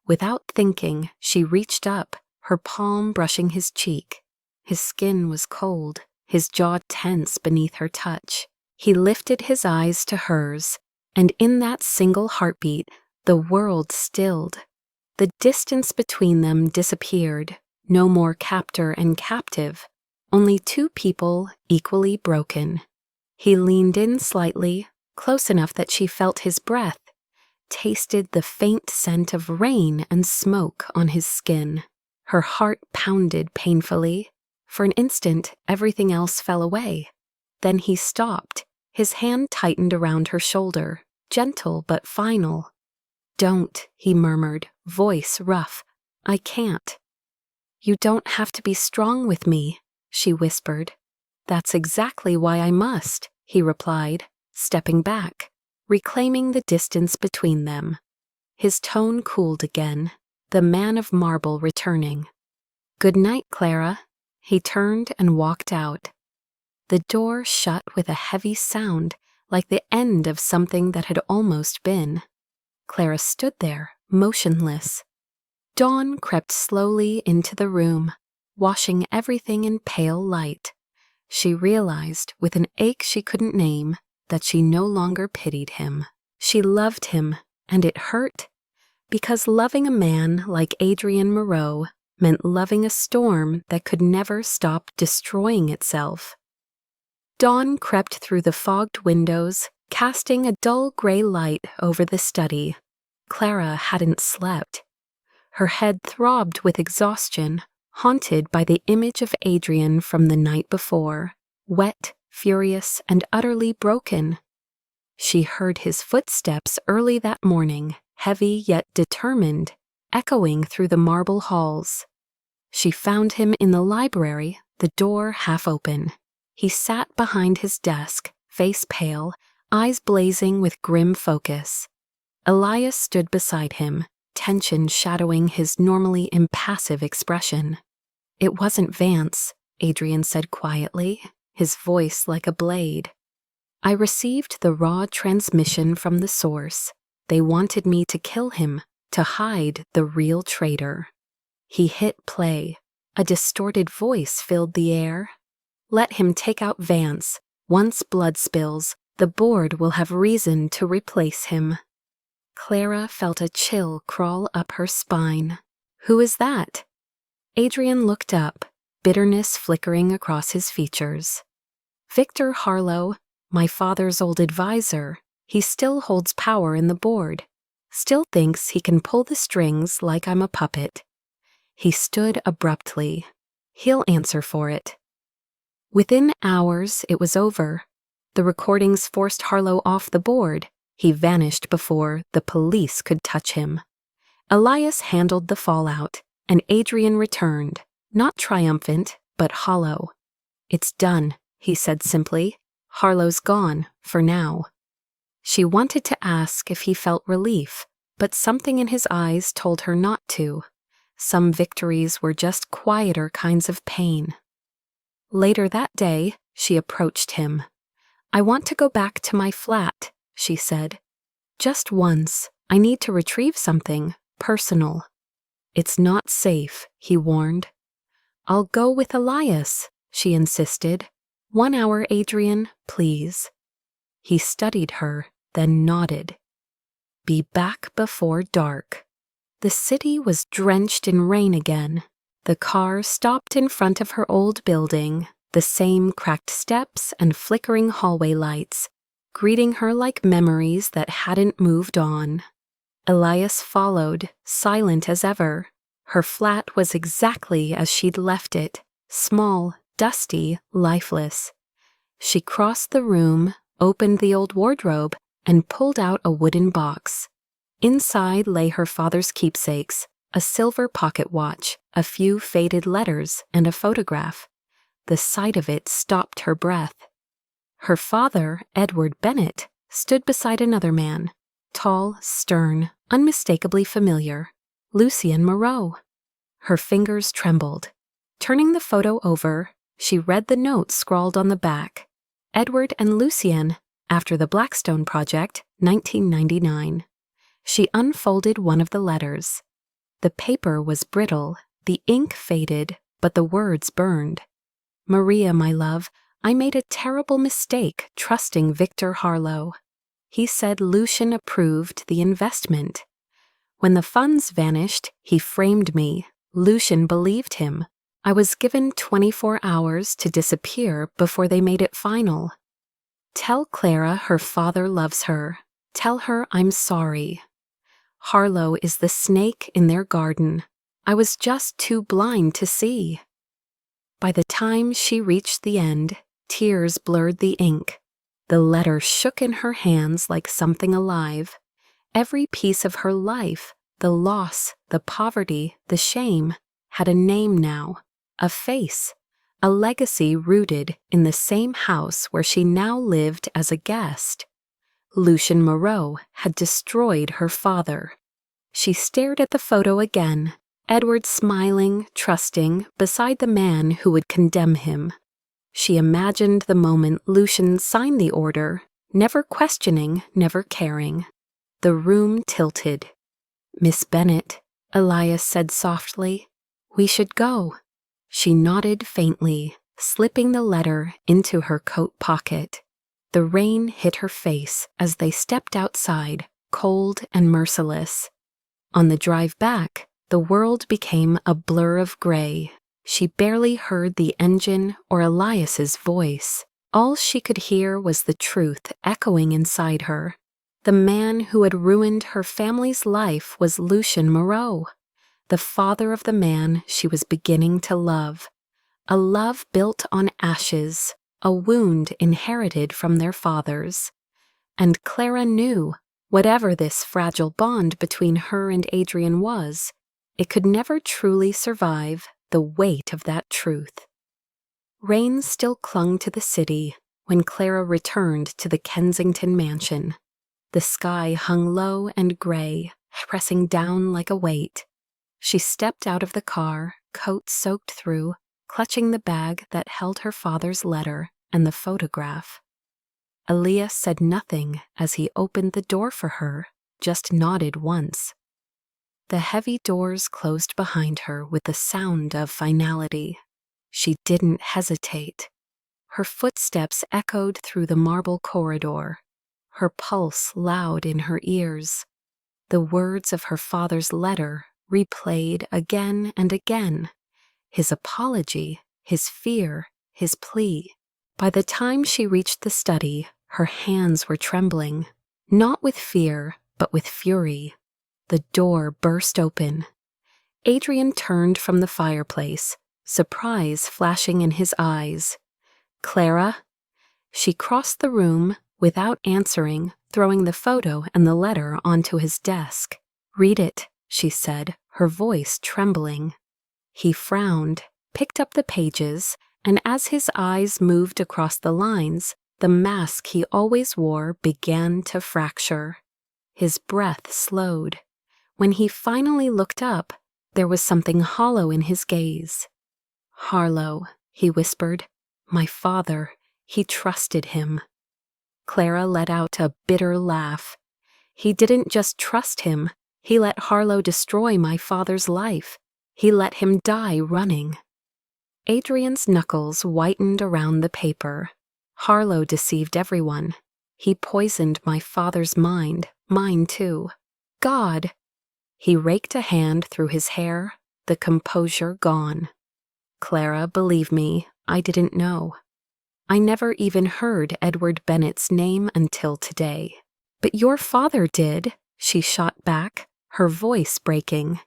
Speaker 1: Without thinking, she reached up, her palm brushing his cheek. His skin was cold, his jaw tense beneath her touch. He lifted his eyes to hers, and in that single heartbeat, the world stilled. The distance between them disappeared. No more captor and captive, only two people equally broken. He leaned in slightly, close enough that she felt his breath, tasted the faint scent of rain and smoke on his skin. Her heart pounded painfully. For an instant, everything else fell away. Then he stopped. His hand tightened around her shoulder, gentle but final. "Don't," he murmured, voice rough. "I can't." "You don't have to be strong with me," she whispered. "That's exactly why I must," he replied, stepping back, reclaiming the distance between them. His tone cooled again, the man of marble returning. "Good night, Clara." He turned and walked out. The door shut with a heavy sound, like the end of something that had almost been. Clara stood there, motionless. Dawn crept slowly into the room, washing everything in pale light. She realized, with an ache she couldn't name, that she no longer pitied him. She loved him, and it hurt, because loving a man like Adrian Moreau meant loving a storm that could never stop destroying itself. Dawn crept through the fogged windows, casting a dull gray light over the study. Clara hadn't slept. Her head throbbed with exhaustion, haunted by the image of Adrian from the night before, wet, furious, and utterly broken. She heard his footsteps early that morning, heavy yet determined, echoing through the marble halls. She found him in the library, the door half open. He sat behind his desk, face pale, eyes blazing with grim focus. Elias stood beside him, tension shadowing his normally impassive expression. "It wasn't Vance," Adrian said quietly, his voice like a blade. "I received the raw transmission from the source. They wanted me to kill him, to hide the real traitor." He hit play. A distorted voice filled the air. "Let him take out Vance. Once blood spills, the board will have reason to replace him." Clara felt a chill crawl up her spine. "Who is that?" Adrian looked up, bitterness flickering across his features. "Victor Harlow, my father's old advisor. He still holds power in the board. Still thinks he can pull the strings like I'm a puppet." He stood abruptly. "He'll answer for it." Within hours, it was over. The recordings forced Harlow off the board. He vanished before the police could touch him. Elias handled the fallout, and Adrian returned, not triumphant, but hollow. "It's done," he said simply. "Harlow's gone, for now." She wanted to ask if he felt relief, but something in his eyes told her not to. Some victories were just quieter kinds of pain. Later that day, she approached him. "I want to go back to my flat," she said. "Just once. I need to retrieve something personal." "It's not safe," he warned. "I'll go with Elias," she insisted. "1 hour, Adrian, please." He studied her, then nodded. "Be back before dark." The city was drenched in rain again. The car stopped in front of her old building, the same cracked steps and flickering hallway lights, greeting her like memories that hadn't moved on. Elias followed, silent as ever. Her flat was exactly as she'd left it, small, dusty, lifeless. She crossed the room, opened the old wardrobe, and pulled out a wooden box. Inside lay her father's keepsakes, a silver pocket watch, a few faded letters, and a photograph. The sight of it stopped her breath. Her father, Edward Bennett, stood beside another man, tall, stern, unmistakably familiar, Lucien Moreau. Her fingers trembled. Turning the photo over, she read the note scrawled on the back. "Edward and Lucien, after the Blackstone Project, 1999. She unfolded one of the letters. The paper was brittle, the ink faded, but the words burned. "Maria, my love, I made a terrible mistake trusting Victor Harlow. He said Lucien approved the investment. When the funds vanished, he framed me. Lucien believed him. I was given 24 hours to disappear before they made it final." Tell Clara her father loves her. Tell her I'm sorry. Harlow is the snake in their garden. I was just too blind to see. By the time she reached the end, tears blurred the ink. The letter shook in her hands like something alive. Every piece of her life, the loss, the poverty, the shame, had a name now, a face, a legacy rooted in the same house where she now lived as a guest. Lucian Moreau had destroyed her father. She stared at the photo again, Edward smiling, trusting, beside the man who would condemn him. She imagined the moment Lucian signed the order, never questioning, never caring. The room tilted. "Miss Bennett," Elias said softly, "we should go." She nodded faintly, slipping the letter into her coat pocket. The rain hit her face as they stepped outside, cold and merciless. On the drive back, the world became a blur of gray. She barely heard the engine or Elias's voice. All she could hear was the truth echoing inside her. The man who had ruined her family's life was Lucian Moreau, the father of the man she was beginning to love. A love built on ashes, a wound inherited from their fathers. And Clara knew, whatever this fragile bond between her and Adrian was, it could never truly survive the weight of that truth. Rain still clung to the city when Clara returned to the Kensington mansion. The sky hung low and gray, pressing down like a weight. She stepped out of the car, coat soaked through, clutching the bag that held her father's letter and the photograph. Elias said nothing as he opened the door for her, just nodded once. The heavy doors closed behind her with the sound of finality. She didn't hesitate. Her footsteps echoed through the marble corridor, her pulse loud in her ears. The words of her father's letter replayed again and again. His apology, his fear, his plea. By the time she reached the study, her hands were trembling, not with fear, but with fury. The door burst open. Adrian turned from the fireplace, surprise flashing in his eyes. "Clara?" She crossed the room, without answering, throwing the photo and the letter onto his desk. "Read it," she said, her voice trembling. He frowned, picked up the pages, and as his eyes moved across the lines, the mask he always wore began to fracture. His breath slowed. When he finally looked up, there was something hollow in his gaze. "Harlow," he whispered. "My father, he trusted him." Clara let out a bitter laugh. "He didn't just trust him. He let Harlow destroy my father's life. He let him die running." Adrian's knuckles whitened around the paper. "Harlow deceived everyone. He poisoned my father's mind, mine too. God!" He raked a hand through his hair, the composure gone. "Clara, believe me, I didn't know. I never even heard Edward Bennett's name until today." "But your father did," she shot back, her voice breaking.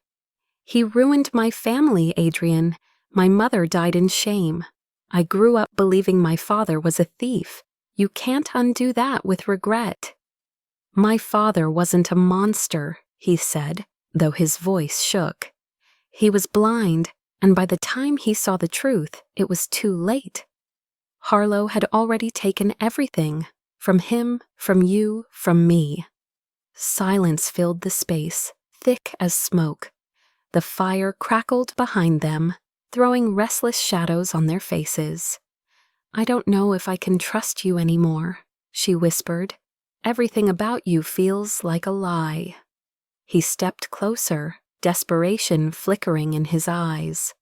Speaker 1: "He ruined my family, Adrian. My mother died in shame. I grew up believing my father was a thief. You can't undo that with regret." "My father wasn't a monster," he said, though his voice shook. "He was blind, and by the time he saw the truth, it was too late. Harlow had already taken everything, from him, from you, from me." Silence filled the space, thick as smoke. The fire crackled behind them, throwing restless shadows on their faces. "I don't know if I can trust you anymore," she whispered. "Everything about you feels like a lie." He stepped closer, desperation flickering in his eyes.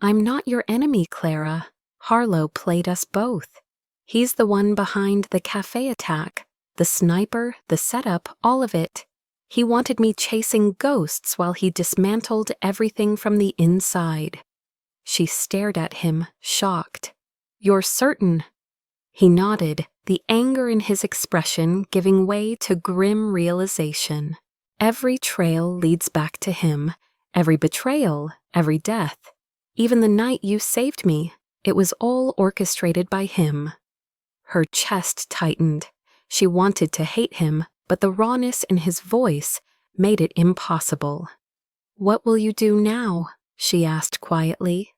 Speaker 1: "I'm not your enemy, Clara. Harlow played us both. He's the one behind the café attack, the sniper, the setup, all of it. He wanted me chasing ghosts while he dismantled everything from the inside." She stared at him, shocked. "You're certain?" He nodded, the anger in his expression giving way to grim realization. Every trail leads back to him, every betrayal, every death. Even the night you saved me, it was all orchestrated by him. Her chest tightened. She wanted to hate him, but the rawness in his voice made it impossible. "What will you do now?" she asked quietly.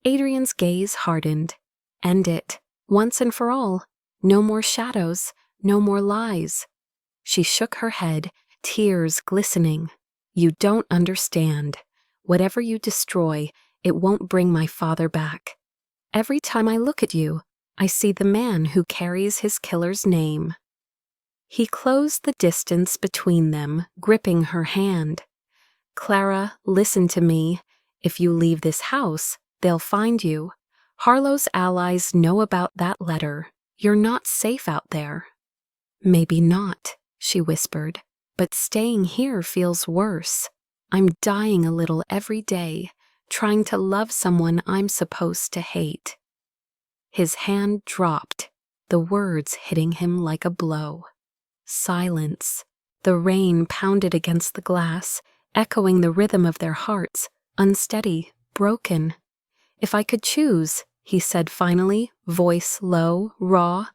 Speaker 1: Adrian's gaze hardened. "End it, once and for all. No more shadows, no more lies." She shook her head, tears glistening. "You don't understand. Whatever you destroy, it won't bring my father back. Every time I look at you, I see the man who carries his killer's name." He closed the distance between them, gripping her hand. "Clara, listen to me. If you leave this house, they'll find you. Harlow's allies know about that letter. You're not safe out there." "Maybe not," she whispered, "but staying here feels worse. I'm dying a little every day, trying to love someone I'm supposed to hate." His hand dropped, the words hitting him like a blow. Silence. The rain pounded against the glass, echoing the rhythm of their hearts, unsteady, broken. "If I could choose," he said finally, voice low, raw,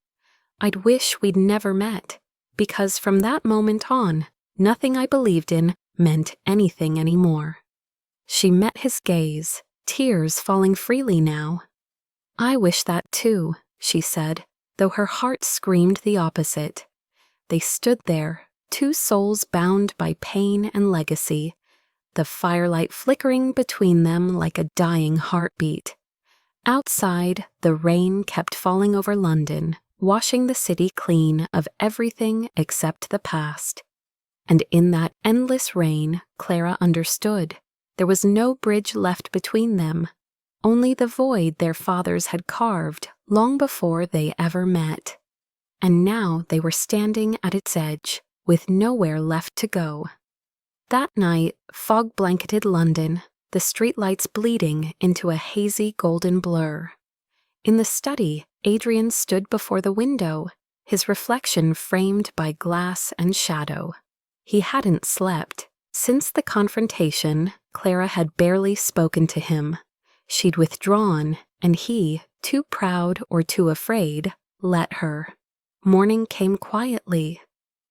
Speaker 1: "I'd wish we'd never met, because from that moment on, nothing I believed in meant anything anymore." She met his gaze, tears falling freely now. "I wish that too," she said, though her heart screamed the opposite. They stood there, two souls bound by pain and legacy, the firelight flickering between them like a dying heartbeat. Outside, the rain kept falling over London, washing the city clean of everything except the past. And in that endless rain, Clara understood. There was no bridge left between them, only the void their fathers had carved long before they ever met. And now they were standing at its edge, with nowhere left to go. That night, fog blanketed London, the streetlights bleeding into a hazy golden blur. In the study, Adrian stood before the window, his reflection framed by glass and shadow. He hadn't slept. Since the confrontation, Clara had barely spoken to him. She'd withdrawn, and he, too proud or too afraid, let her. Morning came quietly.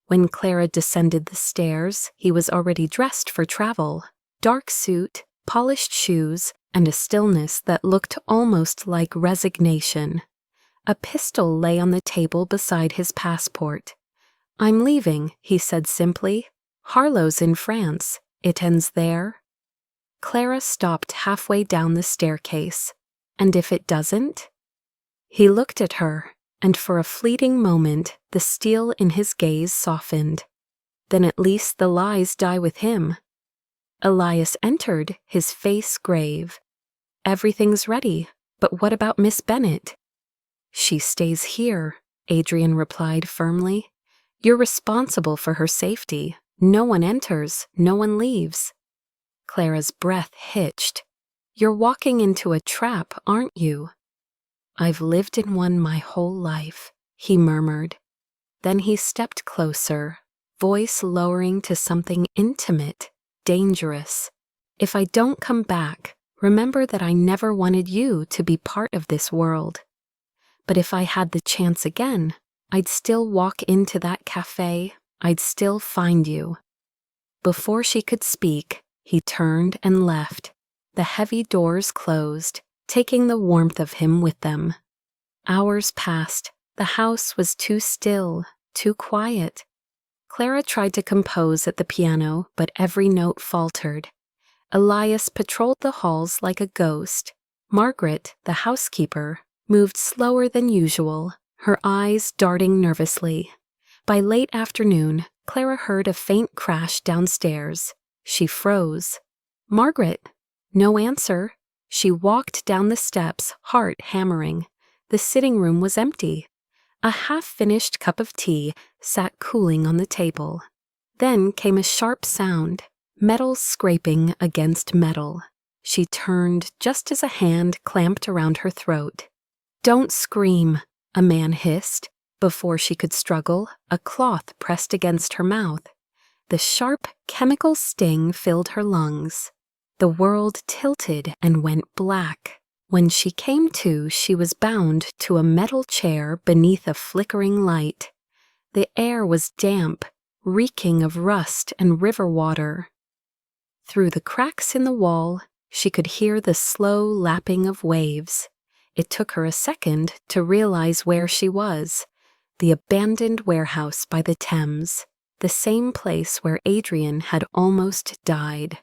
Speaker 1: When Clara descended the stairs, he was already dressed for travel. Dark suit, polished shoes, and a stillness that looked almost like resignation. A pistol lay on the table beside his passport. "I'm leaving," he said simply. "Harlow's in France. It ends there." Clara stopped halfway down the staircase. "And if it doesn't?" He looked at her, and for a fleeting moment the steel in his gaze softened. "Then at least the lies die with him." Elias entered, his face grave. "Everything's ready, but what about Miss Bennett?" "She stays here," Adrian replied firmly. "You're responsible for her safety. No one enters, no one leaves." Clara's breath hitched. "You're walking into a trap, aren't you?" "I've lived in one my whole life," he murmured. Then he stepped closer, voice lowering to something intimate, dangerous. "If I don't come back, remember that I never wanted you to be part of this world. But if I had the chance again, I'd still walk into that café, I'd still find you." Before she could speak, he turned and left. The heavy doors closed, taking the warmth of him with them. Hours passed. The house was too still, too quiet. Clara tried to compose at the piano, but every note faltered. Elias patrolled the halls like a ghost. Margaret, the housekeeper, moved slower than usual, her eyes darting nervously. By late afternoon, Clara heard a faint crash downstairs. She froze. "Margaret!" No answer. She walked down the steps, heart hammering. The sitting room was empty. A half-finished cup of tea sat cooling on the table. Then came a sharp sound, metal scraping against metal. She turned just as a hand clamped around her throat. "Don't scream," a man hissed. Before she could struggle, a cloth pressed against her mouth. The sharp, chemical sting filled her lungs. The world tilted and went black. When she came to, she was bound to a metal chair beneath a flickering light. The air was damp, reeking of rust and river water. Through the cracks in the wall, she could hear the slow lapping of waves. It took her a second to realize where she was. The abandoned warehouse by the Thames, the same place where Adrian had almost died.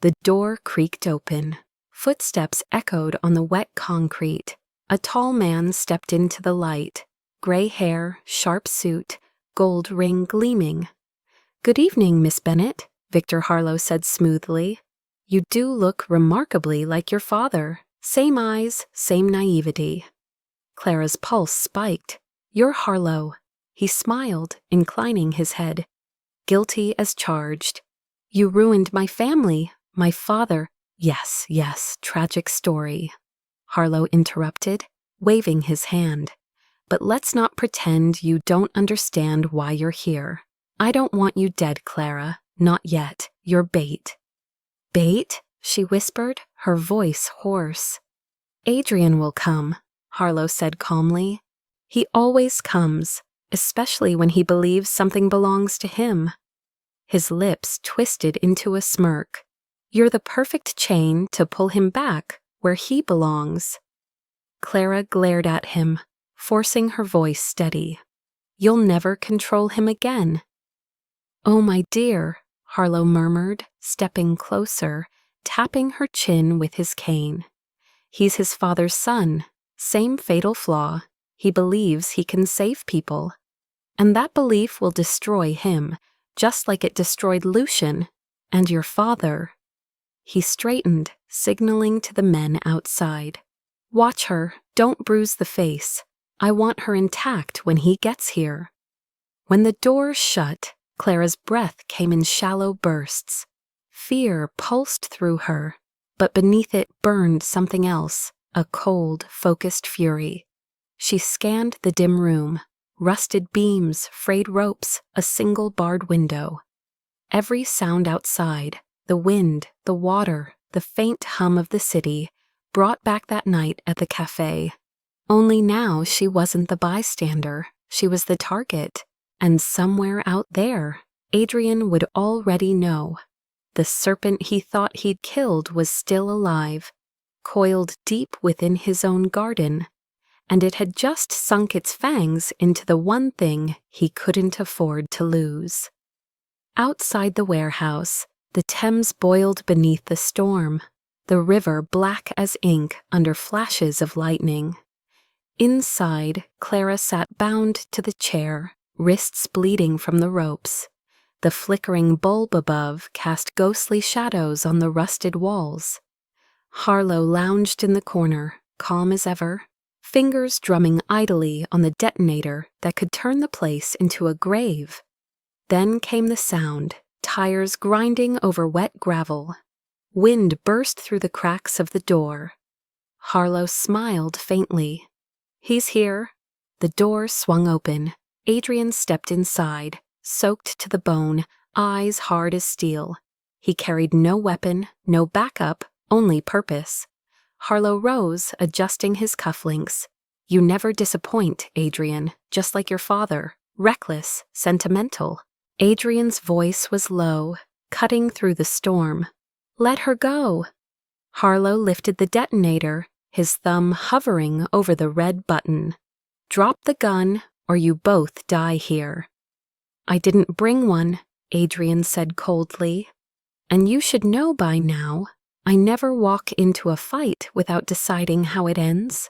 Speaker 1: The door creaked open. Footsteps echoed on the wet concrete. A tall man stepped into the light. Gray hair, sharp suit, gold ring gleaming. "Good evening, Miss Bennett," Victor Harlow said smoothly. "You do look remarkably like your father. Same eyes, same naivety." Clara's pulse spiked. "You're Harlow." He smiled, inclining his head. "Guilty as charged." "You ruined my family, my father." Yes, tragic story," Harlow interrupted, waving his hand. "But let's not pretend you don't understand why you're here. I don't want you dead, Clara. Not yet. You're bait." "Bait?" she whispered, her voice hoarse. "Adrian will come," Harlow said calmly. "He always comes, especially when he believes something belongs to him." His lips twisted into a smirk. "You're the perfect chain to pull him back where he belongs." Clara glared at him, forcing her voice steady. "You'll never control him again." "Oh, my dear," Harlow murmured, stepping closer, tapping her chin with his cane. "He's his father's son. Same fatal flaw. He believes he can save people. And that belief will destroy him, just like it destroyed Lucian and your father." He straightened, signaling to the men outside. "Watch her. Don't bruise the face. I want her intact when he gets here." When the door shut, Clara's breath came in shallow bursts. Fear pulsed through her, but beneath it burned something else, a cold, focused fury. She scanned the dim room. Rusted beams, frayed ropes, a single barred window. Every sound outside, the wind, the water, the faint hum of the city, brought back that night at the café. Only now she wasn't the bystander, she was the target. And somewhere out there, Adrian would already know. The serpent he thought he'd killed was still alive, coiled deep within his own garden, and it had just sunk its fangs into the one thing he couldn't afford to lose. Outside the warehouse, the Thames boiled beneath the storm, the river black as ink under flashes of lightning. Inside, Clara sat bound to the chair, wrists bleeding from the ropes. The flickering bulb above cast ghostly shadows on the rusted walls. Harlow lounged in the corner, calm as ever, fingers drumming idly on the detonator that could turn the place into a grave. Then came the sound, tires grinding over wet gravel. Wind burst through the cracks of the door. Harlow smiled faintly. "He's here." The door swung open. Adrian stepped inside, soaked to the bone, eyes hard as steel. He carried no weapon, no backup, only purpose. Harlow rose, adjusting his cufflinks. "You never disappoint, Adrian, just like your father, reckless, sentimental." Adrian's voice was low, cutting through the storm. "Let her go." Harlow lifted the detonator, his thumb hovering over the red button. "Drop the gun, or you both die here." "I didn't bring one," Adrian said coldly. "And you should know by now, I never walk into a fight without deciding how it ends."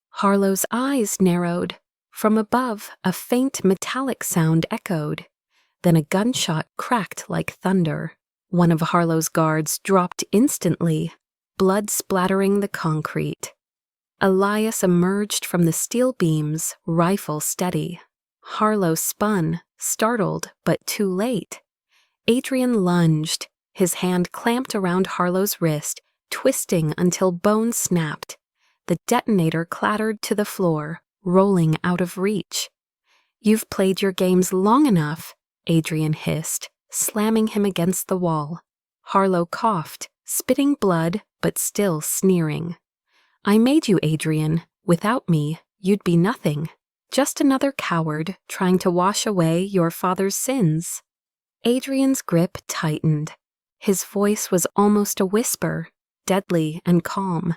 Speaker 1: Harlow's eyes narrowed. From above, a faint metallic sound echoed. Then a gunshot cracked like thunder. One of Harlow's guards dropped instantly, blood splattering the concrete. Elias emerged from the steel beams, rifle steady. Harlow spun, startled, but too late. Adrian lunged, his hand clamped around Harlow's wrist, twisting until bone snapped. The detonator clattered to the floor, rolling out of reach. You've played your games long enough, Adrian hissed, slamming him against the wall. Harlow coughed, spitting blood, but still sneering. I made you, Adrian. Without me, you'd be nothing. Just another coward trying to wash away your father's sins. Adrian's grip tightened. His voice was almost a whisper, deadly and calm.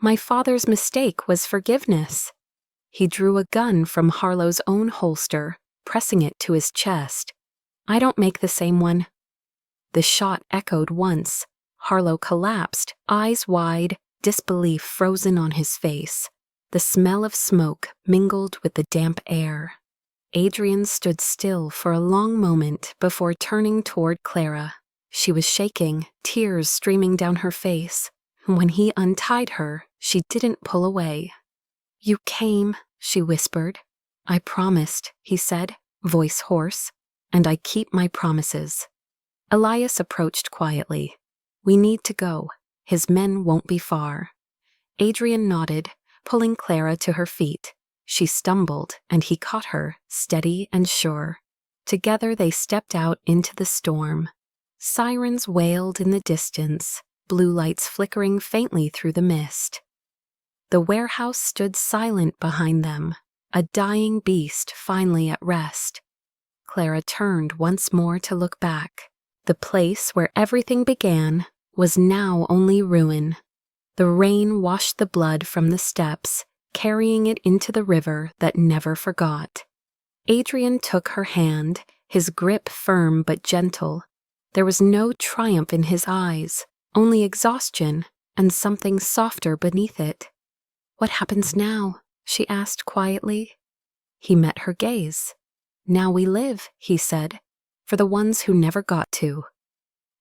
Speaker 1: My father's mistake was forgiveness. He drew a gun from Harlow's own holster, pressing it to his chest. I don't make the same one. The shot echoed once. Harlow collapsed, eyes wide, disbelief frozen on his face. The smell of smoke mingled with the damp air. Adrian stood still for a long moment before turning toward Clara. She was shaking, tears streaming down her face. When he untied her, she didn't pull away. You came, she whispered. I promised, he said, voice hoarse, and I keep my promises. Elias approached quietly. We need to go. His men won't be far. Adrian nodded, pulling Clara to her feet. She stumbled, and he caught her, steady and sure. Together they stepped out into the storm. Sirens wailed in the distance, blue lights flickering faintly through the mist. The warehouse stood silent behind them, a dying beast finally at rest. Clara turned once more to look back. The place where everything began was now only ruin. The rain washed the blood from the steps, carrying it into the river that never forgot. Adrian took her hand, his grip firm but gentle. There was no triumph in his eyes, only exhaustion and something softer beneath it. What happens now? She asked quietly. He met her gaze. Now we live, he said, for the ones who never got to.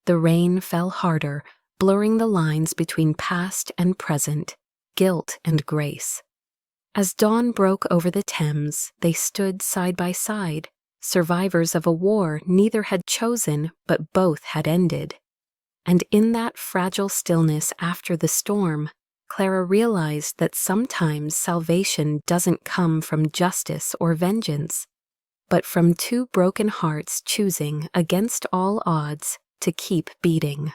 Speaker 1: The rain fell harder, blurring the lines between past and present, guilt and grace. As dawn broke over the Thames, they stood side by side, survivors of a war neither had chosen but both had ended. And in that fragile stillness after the storm, Clara realized that sometimes salvation doesn't come from justice or vengeance, but from two broken hearts choosing, against all odds, to keep beating.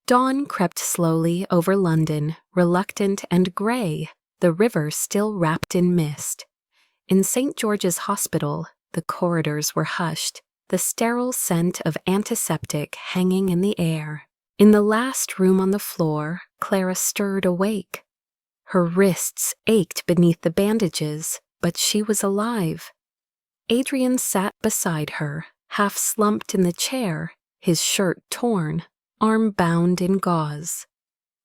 Speaker 1: Dawn crept slowly over London, reluctant and grey, the river still wrapped in mist. In St. George's Hospital, the corridors were hushed, the sterile scent of antiseptic hanging in the air. In the last room on the floor, Clara stirred awake. Her wrists ached beneath the bandages, but she was alive. Adrian sat beside her, half slumped in the chair, his shirt torn, arm bound in gauze.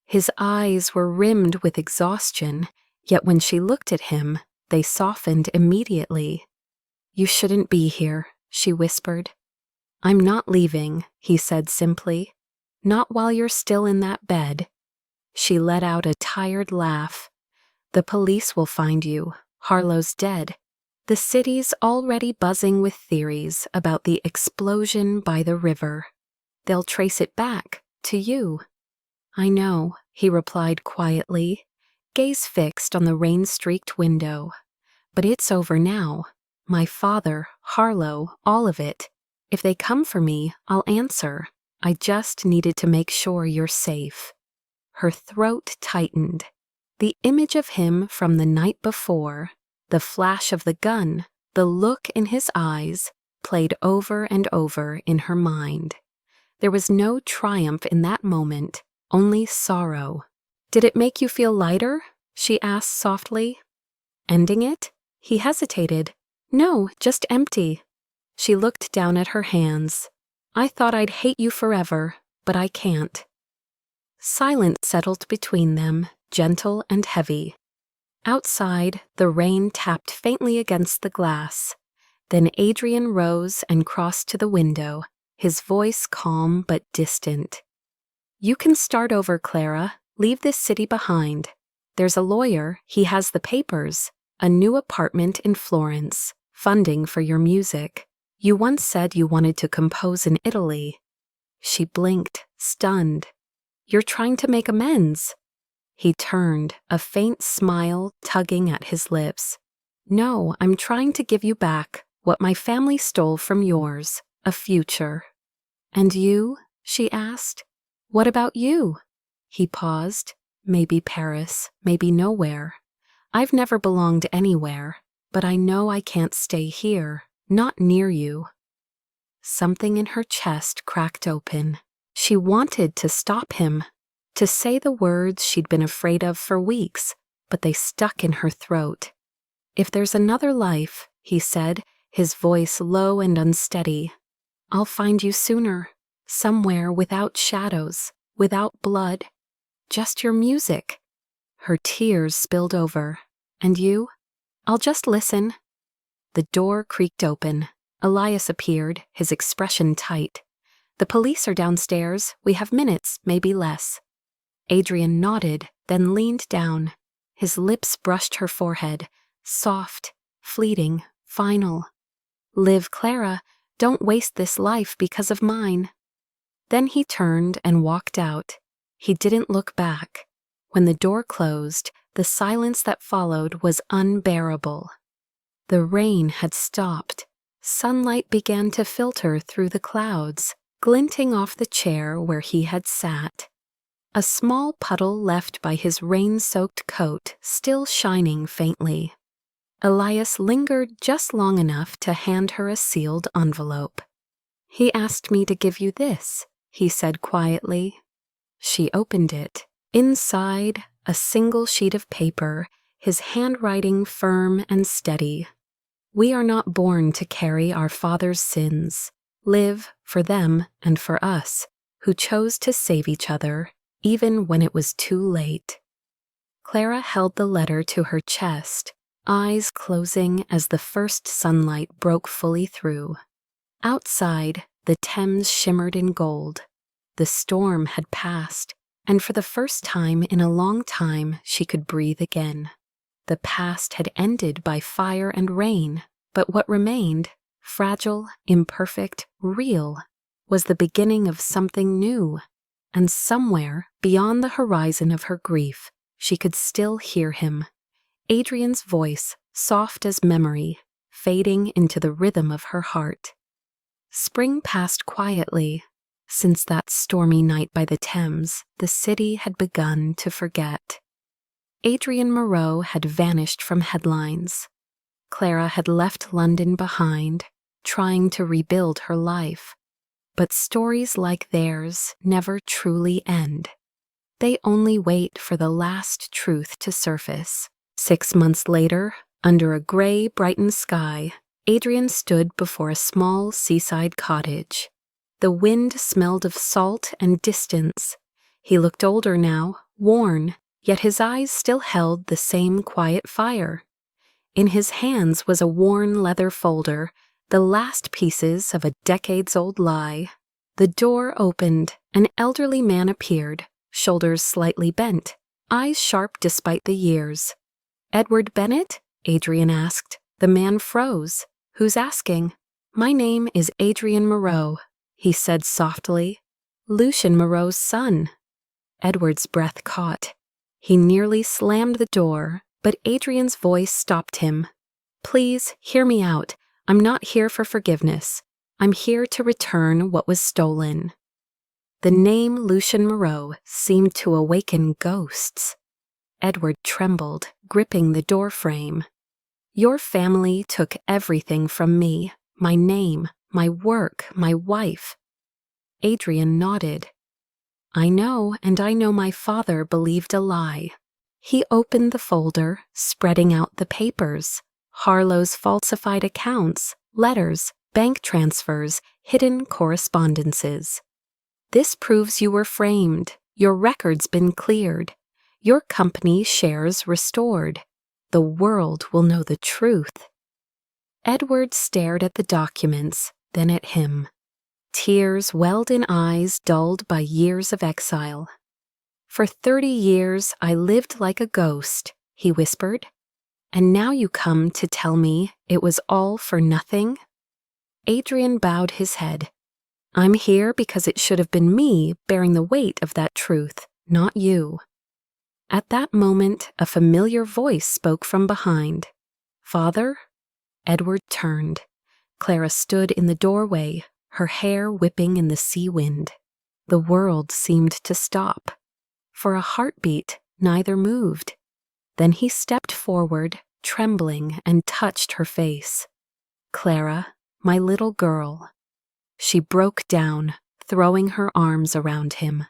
Speaker 1: His eyes were rimmed with exhaustion, yet when she looked at him, they softened immediately. You shouldn't be here, she whispered. I'm not leaving, he said simply. Not while you're still in that bed. She let out a tired laugh. The police will find you. Harlow's dead. The city's already buzzing with theories about the explosion by the river. They'll trace it back to you. I know, he replied quietly, gaze fixed on the rain-streaked window. But it's over now. My father, Harlow, all of it. If they come for me, I'll answer. I just needed to make sure you're safe. Her throat tightened. The image of him from the night before, the flash of the gun, the look in his eyes, played over and over in her mind. There was no triumph in that moment, only sorrow. Did it make you feel lighter? She asked softly. Ending it? He hesitated. No, just empty. She looked down at her hands. I thought I'd hate you forever, but I can't. Silence settled between them, gentle and heavy. Outside, the rain tapped faintly against the glass. Then Adrian rose and crossed to the window, his voice calm but distant. You can start over, Clara. Leave this city behind. There's a lawyer, he has the papers, a new apartment in Florence, funding for your music. You once said you wanted to compose in Italy. She blinked, stunned. You're trying to make amends. He turned, a faint smile tugging at his lips. No, I'm trying to give you back what my family stole from yours, a future. And you? She asked. What about you? He paused. Maybe Paris, maybe nowhere. I've never belonged anywhere, but I know I can't stay here, not near you. Something in her chest cracked open. She wanted to stop him, to say the words she'd been afraid of for weeks, but they stuck in her throat. If there's another life, he said, his voice low and unsteady, I'll find you sooner, somewhere without shadows, without blood, just your music. Her tears spilled over. And you? I'll just listen. The door creaked open. Elias appeared, his expression tight. The police are downstairs. We have minutes, maybe less. Adrian nodded, then leaned down. His lips brushed her forehead, soft, fleeting, final. Live, Clara. Don't waste this life because of mine. Then he turned and walked out. He didn't look back. When the door closed, the silence that followed was unbearable. The rain had stopped. Sunlight began to filter through the clouds, glinting off the chair where he had sat. A small puddle left by his rain-soaked coat still shining faintly. Elias lingered just long enough to hand her a sealed envelope. He asked me to give you this, he said quietly. She opened it. Inside, a single sheet of paper, his handwriting firm and steady. We are not born to carry our father's sins. Live for them and for us, who chose to save each other, even when it was too late. Clara held the letter to her chest, eyes closing as the first sunlight broke fully through. Outside, the Thames shimmered in gold. The storm had passed, and for the first time in a long time she could breathe again. The past had ended by fire and rain, but what remained, fragile, imperfect, real, was the beginning of something new. And somewhere, beyond the horizon of her grief, she could still hear him. Adrian's voice, soft as memory, fading into the rhythm of her heart. Spring passed quietly. Since that stormy night by the Thames, the city had begun to forget. Adrian Moreau had vanished from headlines. Clara had left London behind, trying to rebuild her life. But stories like theirs never truly end. They only wait for the last truth to surface. 6 months later, under a gray, brightened sky, Adrian stood before a small seaside cottage. The wind smelled of salt and distance. He looked older now, worn, yet his eyes still held the same quiet fire. In his hands was a worn leather folder, the last pieces of a decades-old lie. The door opened. An elderly man appeared, shoulders slightly bent, eyes sharp despite the years. "Edward Bennett?" Adrian asked. The man froze. "Who's asking?" "My name is Adrian Moreau," he said softly. "Lucien Moreau's son." Edward's breath caught. He nearly slammed the door, but Adrian's voice stopped him. "Please, hear me out. I'm not here for forgiveness. I'm here to return what was stolen." The name Lucien Moreau seemed to awaken ghosts. Edward trembled, gripping the doorframe. "Your family took everything from me, my name, my work, my wife." Adrian nodded. "I know, and I know my father believed a lie." He opened the folder, spreading out the papers. Harlow's falsified accounts, letters, bank transfers, hidden correspondences. "This proves you were framed, your records been cleared, your company shares restored. The world will know the truth." Edward stared at the documents, then at him. Tears welled in eyes dulled by years of exile. "For 30 years I lived like a ghost," he whispered. "And now you come to tell me it was all for nothing?" Adrian bowed his head. "I'm here because it should have been me bearing the weight of that truth, not you." At that moment, a familiar voice spoke from behind. "Father?" Edward turned. Clara stood in the doorway, her hair whipping in the sea wind. The world seemed to stop. For a heartbeat, neither moved. Then he stepped forward, trembling, and touched her face. "Clara, my little girl." She broke down, throwing her arms around him.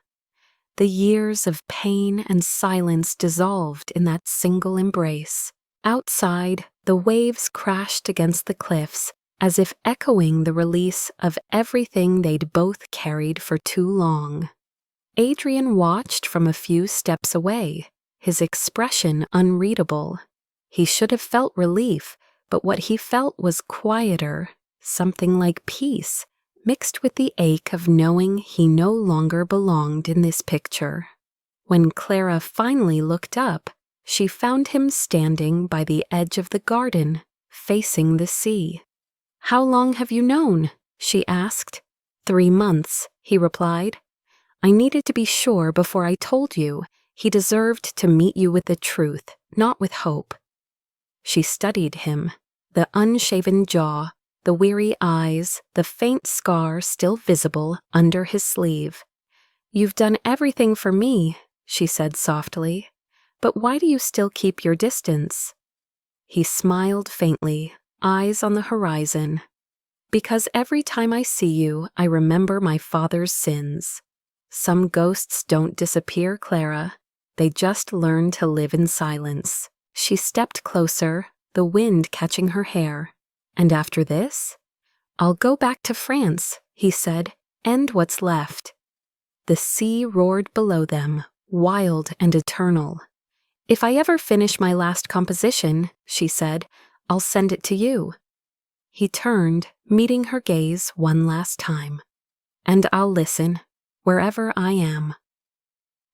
Speaker 1: The years of pain and silence dissolved in that single embrace. Outside, the waves crashed against the cliffs, as if echoing the release of everything they'd both carried for too long. Adrian watched from a few steps away, his expression unreadable. He should have felt relief, but what he felt was quieter, something like peace, mixed with the ache of knowing he no longer belonged in this picture. When Clara finally looked up, she found him standing by the edge of the garden, facing the sea. "How long have you known?" she asked. 3 months, he replied. "I needed to be sure before I told you. He deserved to meet you with the truth, not with hope." She studied him, the unshaven jaw, the weary eyes, the faint scar still visible under his sleeve. "You've done everything for me," she said softly, "but why do you still keep your distance?" He smiled faintly, eyes on the horizon. "Because every time I see you, I remember my father's sins. Some ghosts don't disappear, Clara. They just learn to live in silence." She stepped closer, the wind catching her hair. "And after this?" "I'll go back to France," he said, "end what's left." The sea roared below them, wild and eternal. "If I ever finish my last composition," she said, "I'll send it to you." He turned, meeting her gaze one last time. "And I'll listen, wherever I am."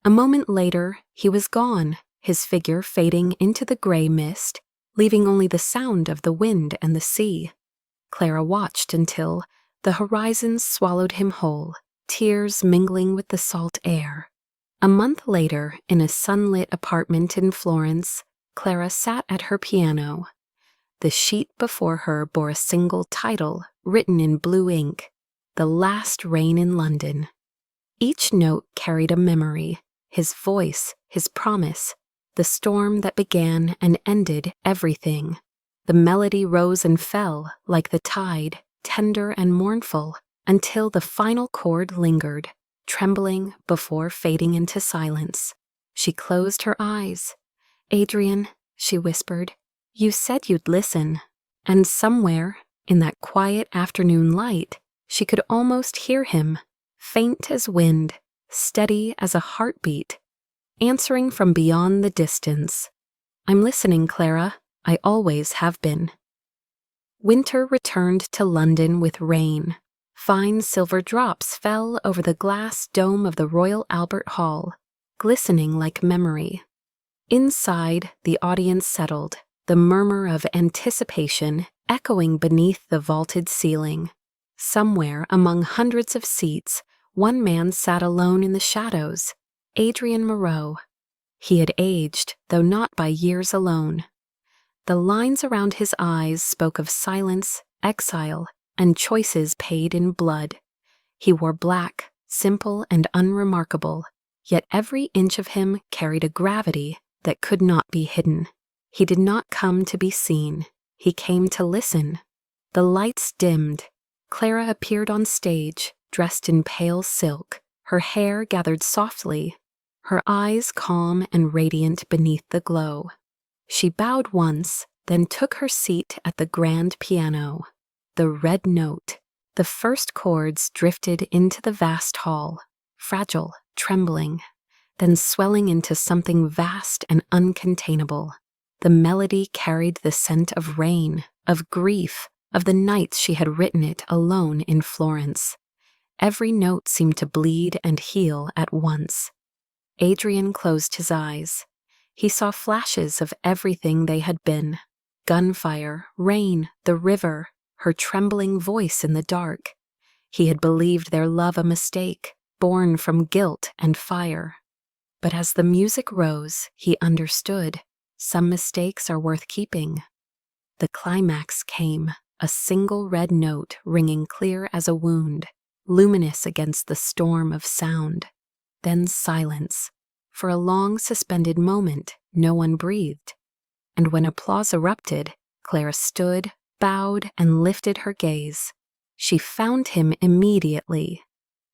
Speaker 1: A moment later, he was gone, his figure fading into the gray mist, leaving only the sound of the wind and the sea. Clara watched until the horizon swallowed him whole, tears mingling with the salt air. A month later, in a sunlit apartment in Florence, Clara sat at her piano. The sheet before her bore a single title, written in blue ink, "The Last Rain in London." Each note carried a memory, his voice, his promise, the storm that began and ended everything. The melody rose and fell, like the tide, tender and mournful, until the final chord lingered, trembling before fading into silence. She closed her eyes. "Adrian," she whispered, "you said you'd listen." And somewhere, in that quiet afternoon light, she could almost hear him, faint as wind, steady as a heartbeat, answering from beyond the distance. "I'm listening, Clara. I always have been." Winter returned to London with rain. Fine silver drops fell over the glass dome of the Royal Albert Hall, glistening like memory. Inside, the audience settled, the murmur of anticipation echoing beneath the vaulted ceiling. Somewhere among hundreds of seats, one man sat alone in the shadows, Adrian Moreau. He had aged, though not by years alone. The lines around his eyes spoke of silence, exile, and choices paid in blood. He wore black, simple and unremarkable, yet every inch of him carried a gravity that could not be hidden. He did not come to be seen. He came to listen. The lights dimmed. Clara appeared on stage, dressed in pale silk, her hair gathered softly, her eyes calm and radiant beneath the glow. She bowed once, then took her seat at the grand piano. The red note, the first chords drifted into the vast hall, fragile, trembling, then swelling into something vast and uncontainable. The melody carried the scent of rain, of grief, of the nights she had written it alone in Florence. Every note seemed to bleed and heal at once. Adrian closed his eyes. He saw flashes of everything they had been. Gunfire, rain, the river, her trembling voice in the dark. He had believed their love a mistake, born from guilt and fire. But as the music rose, he understood. Some mistakes are worth keeping. The climax came, a single red note ringing clear as a wound, luminous against the storm of sound. Then silence. For a long suspended moment, no one breathed. And when applause erupted, Clara stood, bowed, and lifted her gaze. She found him immediately.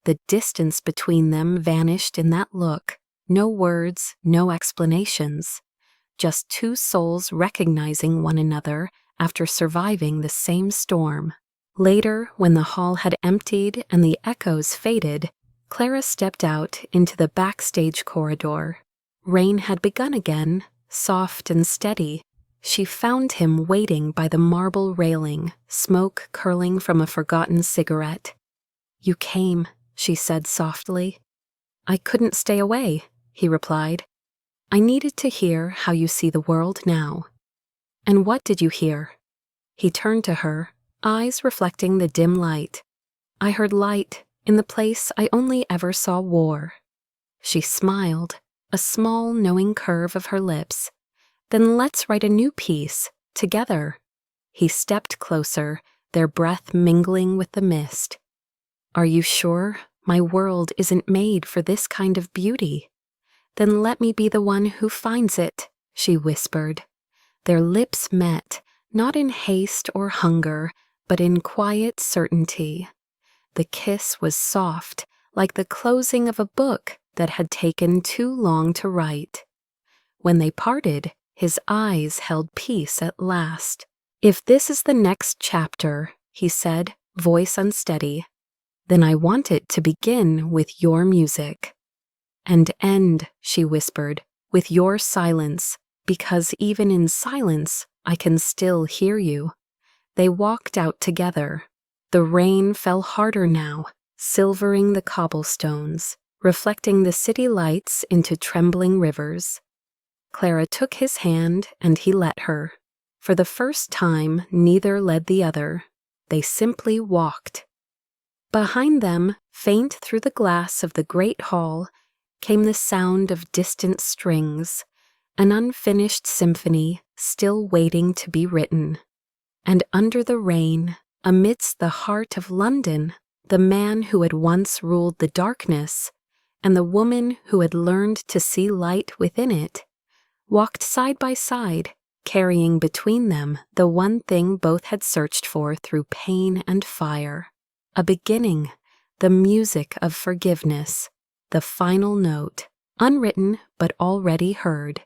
Speaker 1: The distance between them vanished in that look. No words, no explanations. Just two souls recognizing one another after surviving the same storm. Later, when the hall had emptied and the echoes faded, Clara stepped out into the backstage corridor. Rain had begun again, soft and steady. She found him waiting by the marble railing, smoke curling from a forgotten cigarette. "You came," she said softly. "I couldn't stay away," he replied. "I needed to hear how you see the world now." "And what did you hear?" He turned to her, eyes reflecting the dim light. "I heard light in the place I only ever saw war." She smiled, a small knowing curve of her lips. "Then let's write a new piece, together." He stepped closer, their breath mingling with the mist. "Are you sure? My world isn't made for this kind of beauty." "Then let me be the one who finds it," she whispered. Their lips met, not in haste or hunger, but in quiet certainty. The kiss was soft, like the closing of a book that had taken too long to write. When they parted, his eyes held peace at last. "If this is the next chapter," he said, voice unsteady, "then I want it to begin with your music." "And end," she whispered, "with your silence, because even in silence I can still hear you." They walked out together. The rain fell harder now, silvering the cobblestones, reflecting the city lights into trembling rivers. Clara took his hand and he let her. For the first time, neither led the other. They simply walked. Behind them, faint through the glass of the great hall, came the sound of distant strings, an unfinished symphony still waiting to be written. And under the rain, amidst the heart of London, the man who had once ruled the darkness, and the woman who had learned to see light within it, walked side by side, carrying between them the one thing both had searched for through pain and fire. A beginning, the music of forgiveness, the final note, unwritten but already heard.